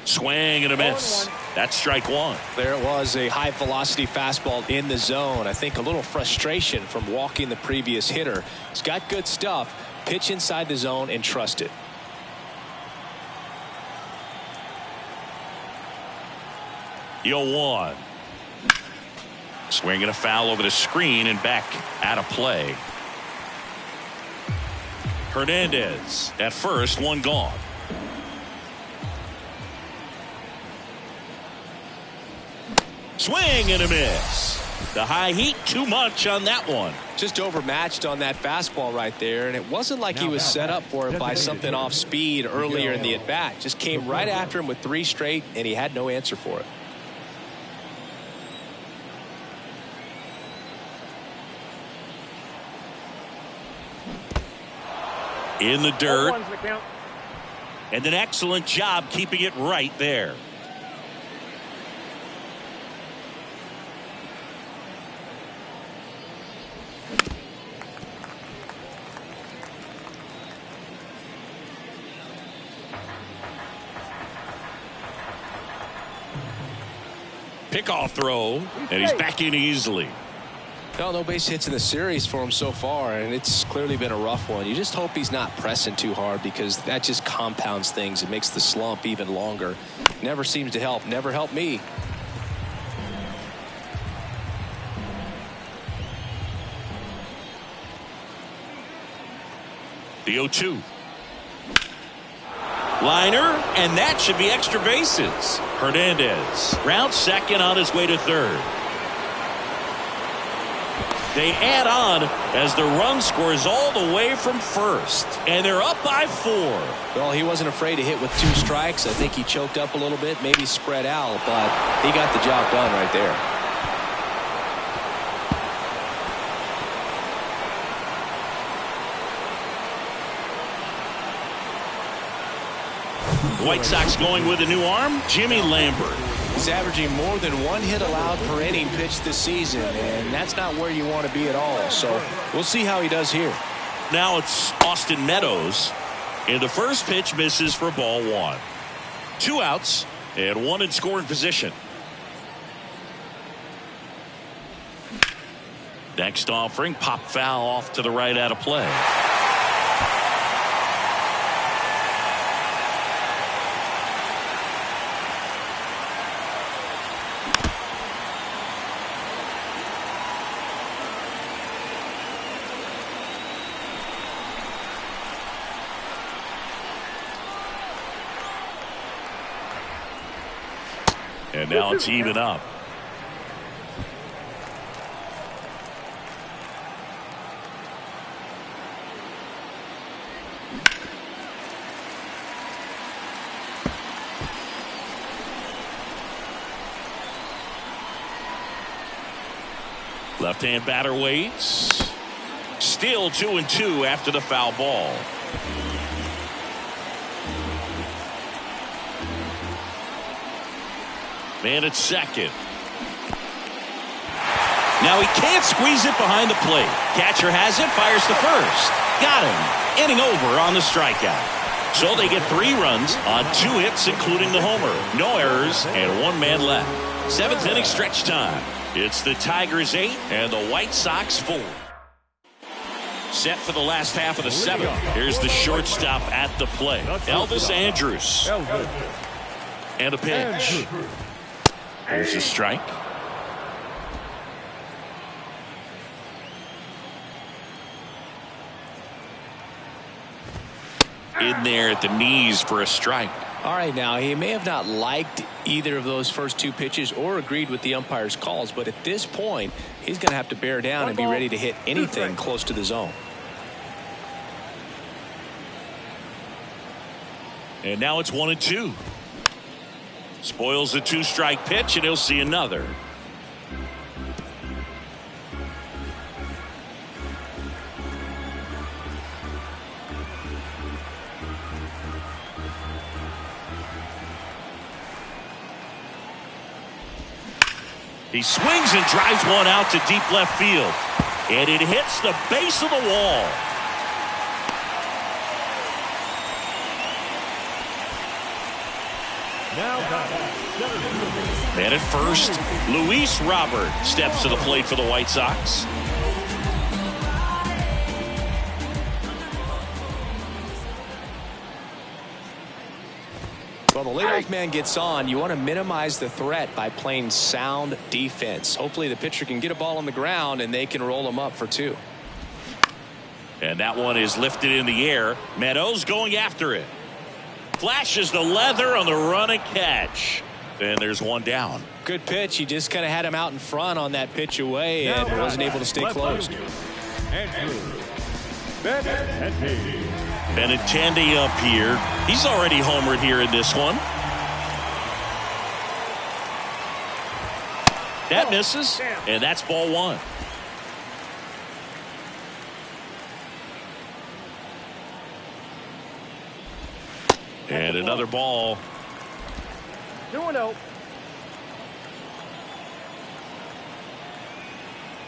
Swing and a miss. That's strike 1. There it was, a high velocity fastball in the zone. I think a little frustration from walking the previous hitter. He's got good stuff. Pitch inside the zone and trust it. Yo 1. Swing and a foul over the screen and back out of play. Hernandez at first, 1 gone. Swing and a miss. The high heat, too much on that one. Just overmatched on that fastball right there, and it wasn't like he was set up for it by something off speed earlier in the at-bat. Just came right after him with 3 straight, and he had no answer for it. In the dirt. And an excellent job keeping it right there. Pickoff throw, and he's back in easily. Well, no base hits in the series for him so far, and it's clearly been a rough one. You just hope he's not pressing too hard, because that just compounds things. It makes the slump even longer. Never seems to help. Never helped me. The 0-2. Liner, and that should be extra bases. Hernandez rounds second on his way to third. They add on as the run scores all the way from first, and they're up by 4. Well, he wasn't afraid to hit with 2 strikes. I think he choked up a little bit, maybe spread out, but he got the job done right there. The White Sox going with a new arm, Jimmy Lambert. He's averaging more than 1 hit allowed per inning pitched this season, and that's not where you want to be at all. So we'll see how he does here. Now it's Austin Meadows, and the first pitch misses for ball 1. 2 outs and 1 in scoring position. Next offering, pop foul off to the right out of play. And now it's even up. Left-hand batter waits. Still 2-2 after the foul ball. Man at second. Now he can't squeeze it behind the plate. Catcher has it, fires to first. Got him. Inning over on the strikeout. So they get 3 runs on 2 hits, including the homer. No errors and 1 man left. 7th inning stretch time. It's the Tigers 8 and the White Sox 4. Set for the last half of the 7th. Here's the shortstop at the plate, Elvis Andrus. And a pitch. There's a strike. In there at the knees for a strike. All right, now he may have not liked either of those first 2 pitches or agreed with the umpire's calls, but at this point he's going to have to bear down and be ready to hit anything close to the zone. And now it's 1-2. Spoils the 2-strike pitch, and he'll see another. He swings and drives one out to deep left field, and it hits the base of the wall. Man at first, Luis Robert steps to the plate for the White Sox. Well, the leadoff man gets on. You want to minimize the threat by playing sound defense. Hopefully the pitcher can get a ball on the ground and they can roll him up for 2. And that one is lifted in the air. Meadows going after it. Flashes the leather on the run and catch. And there's 1 down. Good pitch. He just kind of had him out in front on that pitch away and wasn't able to stay closed. Benintendi up here. He's already homered here in this one. That misses, and that's ball 1. And another ball. 2-0.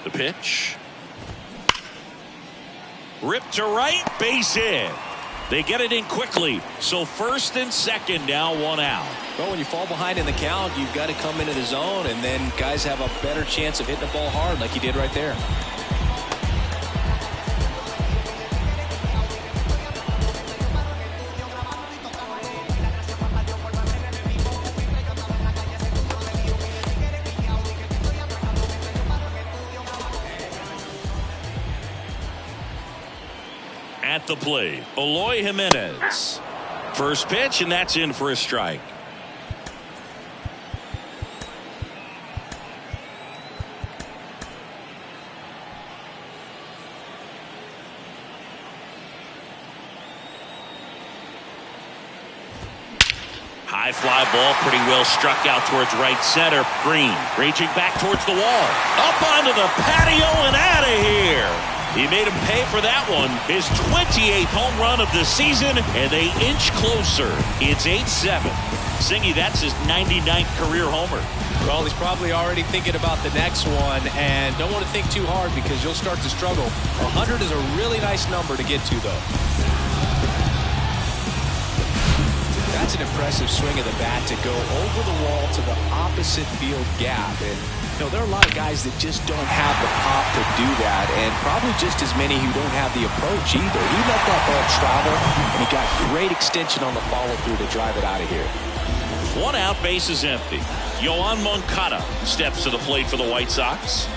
The pitch. Ripped to right, base hit. They get it in quickly. So first and second, now 1 out. Well, when you fall behind in the count, you've got to come into the zone, and then guys have a better chance of hitting the ball hard like he did right there. At the plate, Eloy Jimenez. First pitch, and that's in for a strike. High fly ball, pretty well struck out towards right center. Green raging back towards the wall. Up onto the patio and out of here. He made him pay for that one. His 28th home run of the season, and they inch closer. It's 8-7. Singy, that's his 99th career homer. Well, he's probably already thinking about the next one, and don't want to think too hard because you'll start to struggle. 100 is a really nice number to get to, though. That's an impressive swing of the bat to go over the wall to the opposite field gap. And you know, there are a lot of guys that just don't have the pop to do that, and probably just as many who don't have the approach either. He let that ball travel, and he got great extension on the follow-through to drive it out of here. 1 out, base is empty. Yoan Moncada steps to the plate for the White Sox.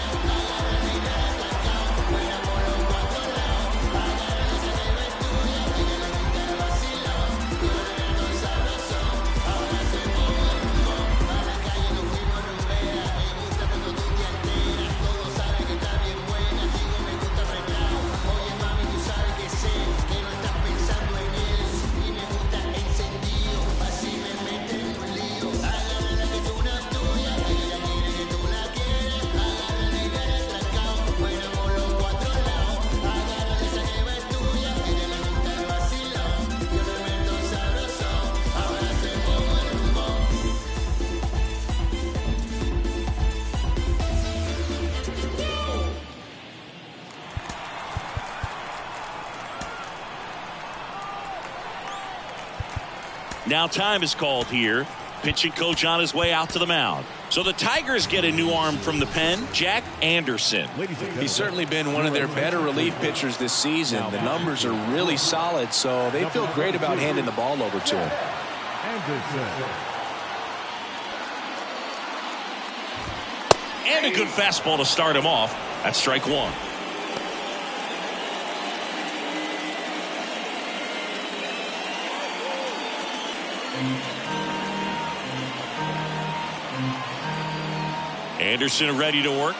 Now time is called here. Pitching coach on his way out to the mound. So the Tigers get a new arm from the pen, Jack Anderson. He's certainly been one of their better relief pitchers this season. The numbers are really solid, so they feel great about handing the ball over to him. And a good fastball to start him off. That's strike 1. Anderson ready to work.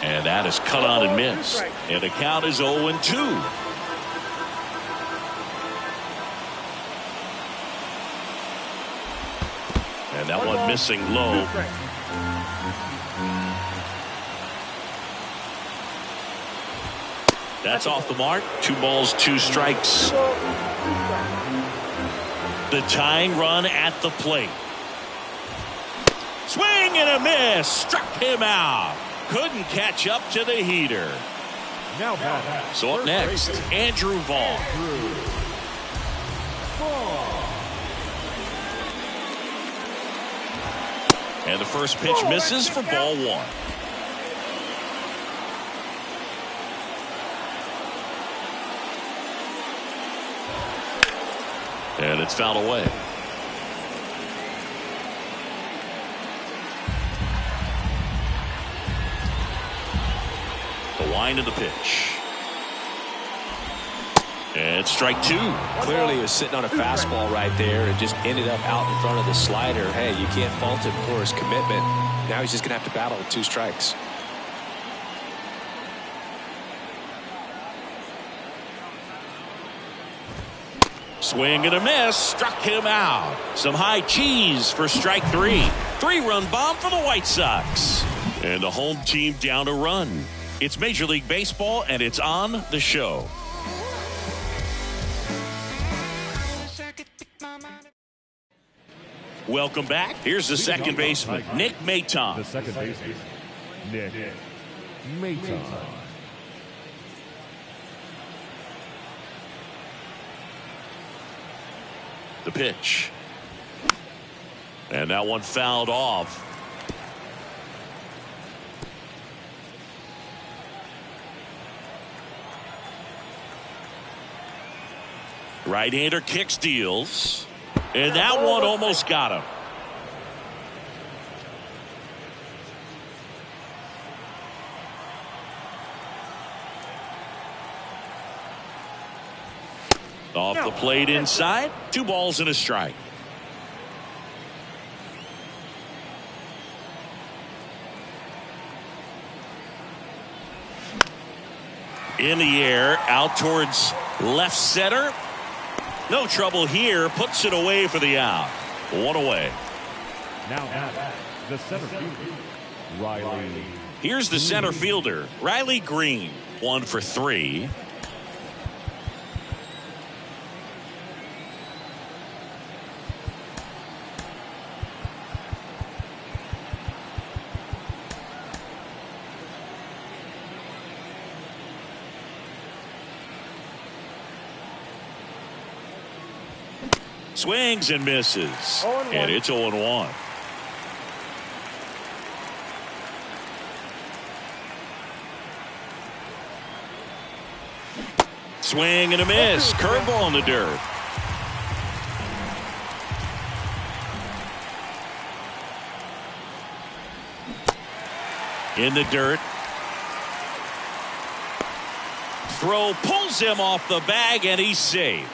And that is cut on and missed. And the count is 0-2. And that one missing low. That's off the mark. 2 balls, 2 strikes. The tying run at the plate. Swing and a miss. Struck him out. Couldn't catch up to the heater. So up next, Andrew Vaughn. And the first pitch misses for ball 1. And it's fouled away. The wind of the pitch. And strike 2. Clearly he was sitting on a fastball right there and just ended up out in front of the slider. Hey, you can't fault him for his commitment. Now he's just going to have to battle with 2 strikes. Swing and a miss. Struck him out. Some high cheese for strike 3. 3-run bomb for the White Sox. And the home team down a run. It's Major League Baseball, and it's on the show. Welcome back. Here's the second baseman, Nick Maton. The second baseman, Nick Maton. The pitch. And that one fouled off. Right-hander kicks, deals. And that one almost got him. Off the plate inside. 2 balls and a strike. In the air, out towards left center. No trouble here. Puts it away for the out. 1 away. Now the center fielder, Riley Here's the center fielder, Riley Green. 1 for 3. Swings and misses. And it's 0-1. Swing and a miss. Curveball in the dirt. In the dirt. Throw pulls him off the bag, and he's safe.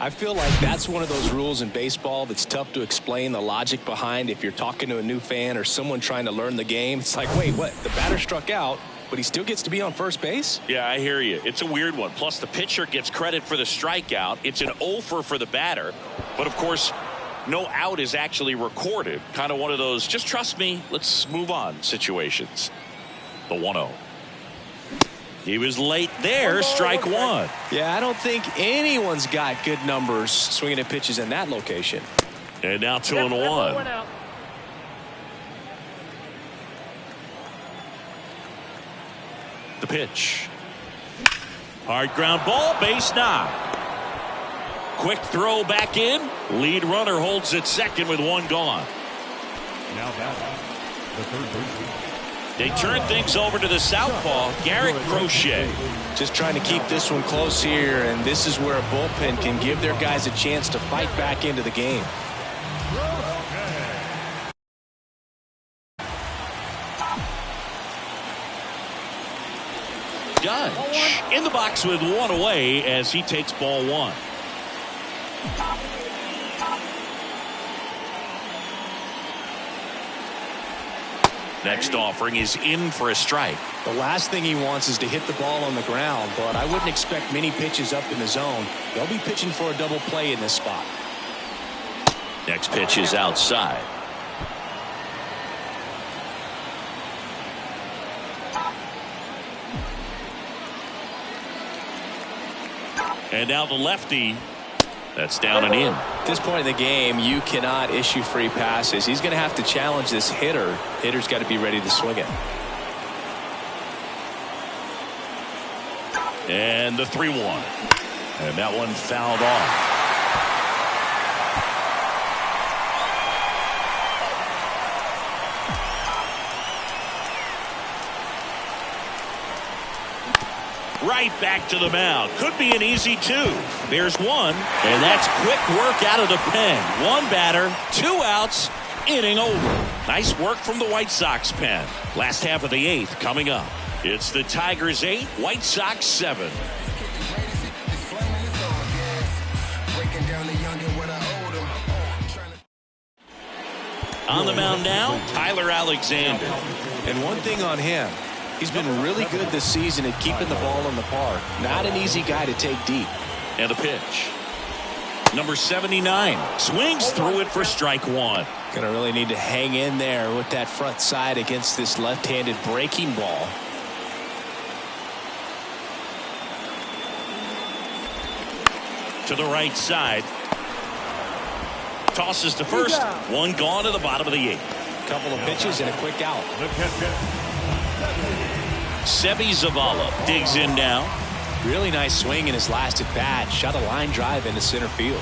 I feel like that's one of those rules in baseball that's tough to explain the logic behind. If you're talking to a new fan or someone trying to learn the game, it's like, wait, what? The batter struck out, but he still gets to be on first base? Yeah, I hear you. It's a weird one. Plus, the pitcher gets credit for the strikeout. It's an offer for the batter. But, of course, no out is actually recorded. Kind of one of those, just trust me, let's move on situations. The 1-0. He was late there, strike one. Yeah, I don't think anyone's got good numbers swinging at pitches in that location. And now 2-1. The pitch. Hard ground ball, base knock. Quick throw back in. Lead runner holds at second with one gone. Now batting, the third baseman. They turn things over to the southpaw, Garrett Crochet. Just trying to keep this one close here, and this is where a bullpen can give their guys a chance to fight back into the game. Judge in the box with one away as he takes ball one. Next offering is in for a strike. The last thing he wants is to hit the ball on the ground, but I wouldn't expect many pitches up in the zone. They'll be pitching for a double play in this spot. Next pitch is outside. And now the lefty. That's down and in. At this point in the game, you cannot issue free passes. He's going to have to challenge this hitter. Hitter's got to be ready to swing it. And the 3-1. And that one fouled off. Right back to the mound. Could be an easy two. There's one, and that's quick work out of the pen. One batter, 2 outs, inning over. Nice work from the White Sox pen. Last half of the 8th coming up. It's the Tigers 8, White Sox 7. On the mound now, Tyler Alexander. And one thing on him, he's been really good this season at keeping the ball in the park. Not an easy guy to take deep. And a pitch. Number 79 swings through it for strike one. Gonna really need to hang in there with that front side against this left-handed breaking ball. To the right side. Tosses to first. One gone to the bottom of the 8th. Couple of pitches and a quick out. The catcher, Seby Zavala digs in now. Really nice swing in his last at bat. Shot a line drive into center field.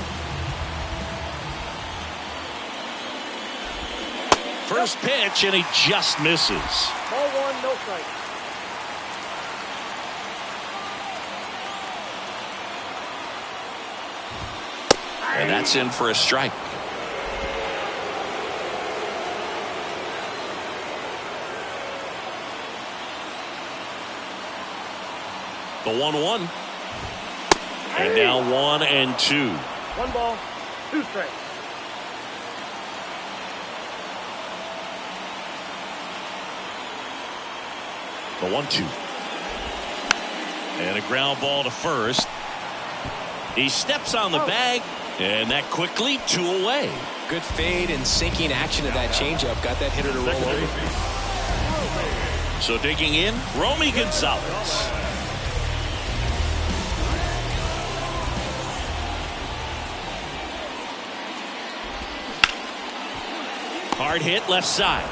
First pitch, and he just misses. Ball one, no strike. And that's in for a strike. The 1-1. And now 1-2. 1 ball, 2 strikes. The 1-2. And a ground ball to first. He steps on the bag, And that quickly 2 away. Good fade and sinking action of that changeup. Got that hitter to roll over. So digging in, Romy Gonzalez. Hard hit left side.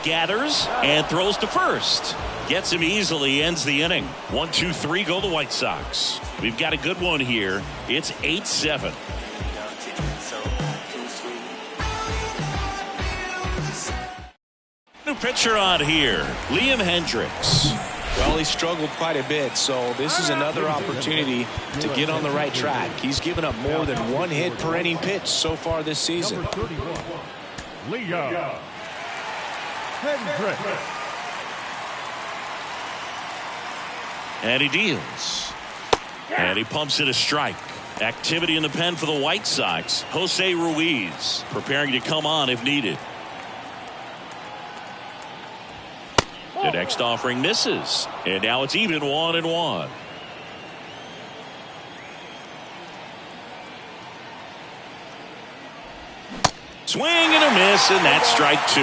Gathers and throws to first. Gets him easily, ends the inning. 1-2-3 go the White Sox. We've got a good one here. It's 8-7. New pitcher on here, Liam Hendriks. Well, he struggled quite a bit, so this is another opportunity to get on the right track. He's given up more than 1 hit per inning pitch so far this season. Number 31, Liam Hendriks. And he deals. And he pumps it a strike. Activity in the pen for the White Sox. Jose Ruiz preparing to come on if needed. The next offering misses. And now it's even 1-1. Swing and a miss, and that's strike 2.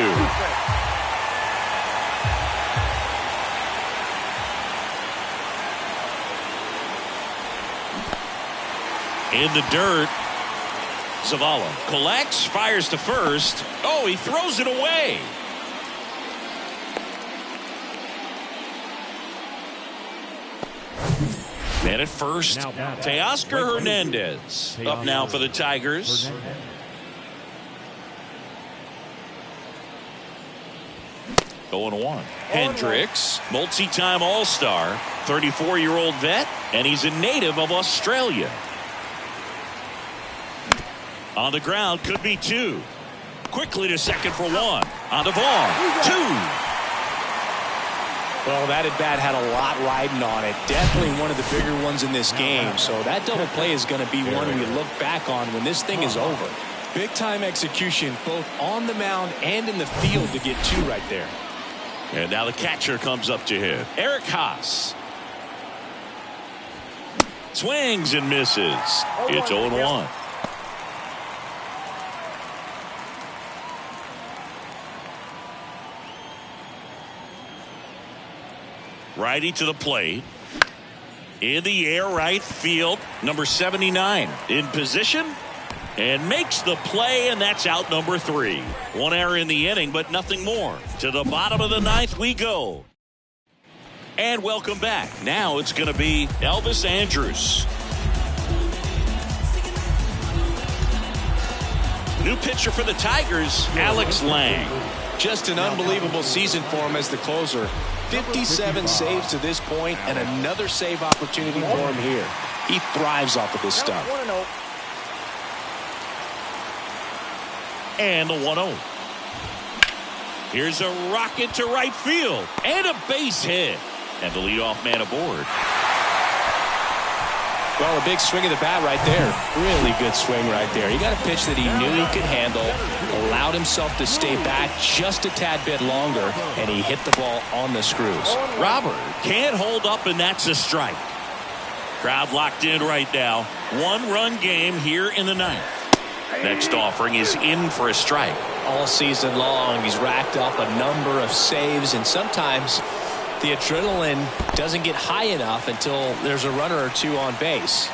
In the dirt, Zavala collects, fires to first. Oh, he throws it away. And at first, Teoscar Hernandez up now for the Tigers. Going 1. Hendriks, multi-time All-Star, 34-year-old vet, and he's a native of Australia. On the ground, could be 2. Quickly to second for 1. On to Vaughn, 2. Well, that at bat had a lot riding on it. Definitely one of the bigger ones in this game. So that double play is going to be one we look back on when this thing is over. Big time execution both on the mound and in the field to get 2 right there. And now the catcher comes up to hit. Eric Haas. Swings and misses. It's 0-1. Righty to the plate. In the air, right field. Number 79 in position. And makes the play, and that's out number 3. 1 error in the inning, but nothing more. To the bottom of the 9th we go. And welcome back. Now it's going to be Elvis Andrus. New pitcher for the Tigers, Alex Lang. Just an unbelievable season for him as the closer. 57 saves to this point, and another save opportunity for him here. He thrives off of this stuff. And the 1-0. Here's a rocket to right field. And a base hit. And the leadoff man aboard. Well, a big swing of the bat right there. Really good swing right there. He got a pitch that he knew he could handle, allowed himself to stay back just a tad bit longer, and he hit the ball on the screws. Robert can't hold up, and that's a strike. Crowd locked in right now. 1-run game here in the 9th. Next offering is in for a strike. All season long, he's racked up a number of saves, and sometimes the adrenaline doesn't get high enough until there's a runner or 2 on base.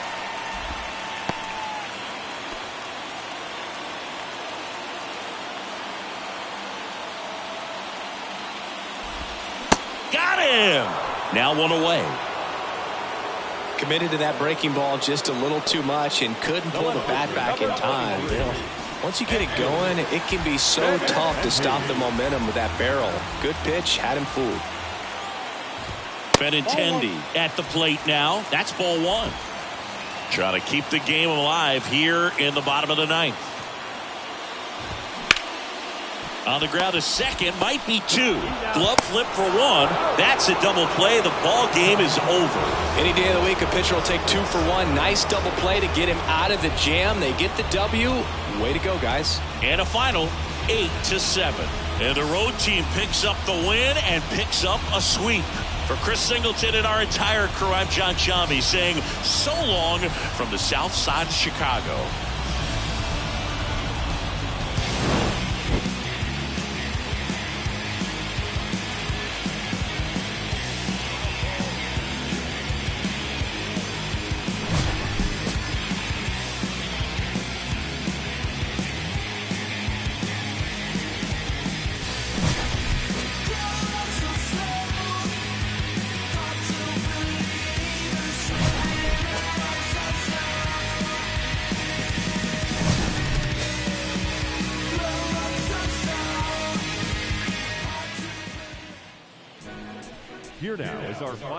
Got him! Now 1 away. Committed to that breaking ball just a little too much and couldn't pull the bat back in time. You know, once you get it going, it can be so tough to stop the momentum with that barrel. Good pitch, had him fooled. Benintendi at the plate now. That's ball 1. Trying to keep the game alive here in the bottom of the 9th. On the ground, a second, might be 2. Glove flip for 1. That's a double play. The ball game is over. Any day of the week, a pitcher will take 2 for 1. Nice double play to get him out of the jam. They get the W. Way to go, guys. And a final 8-7. And the road team picks up the win and picks up a sweep. For Chris Singleton and our entire crew, I'm John Chambi saying so long from the south side of Chicago. Here now is our final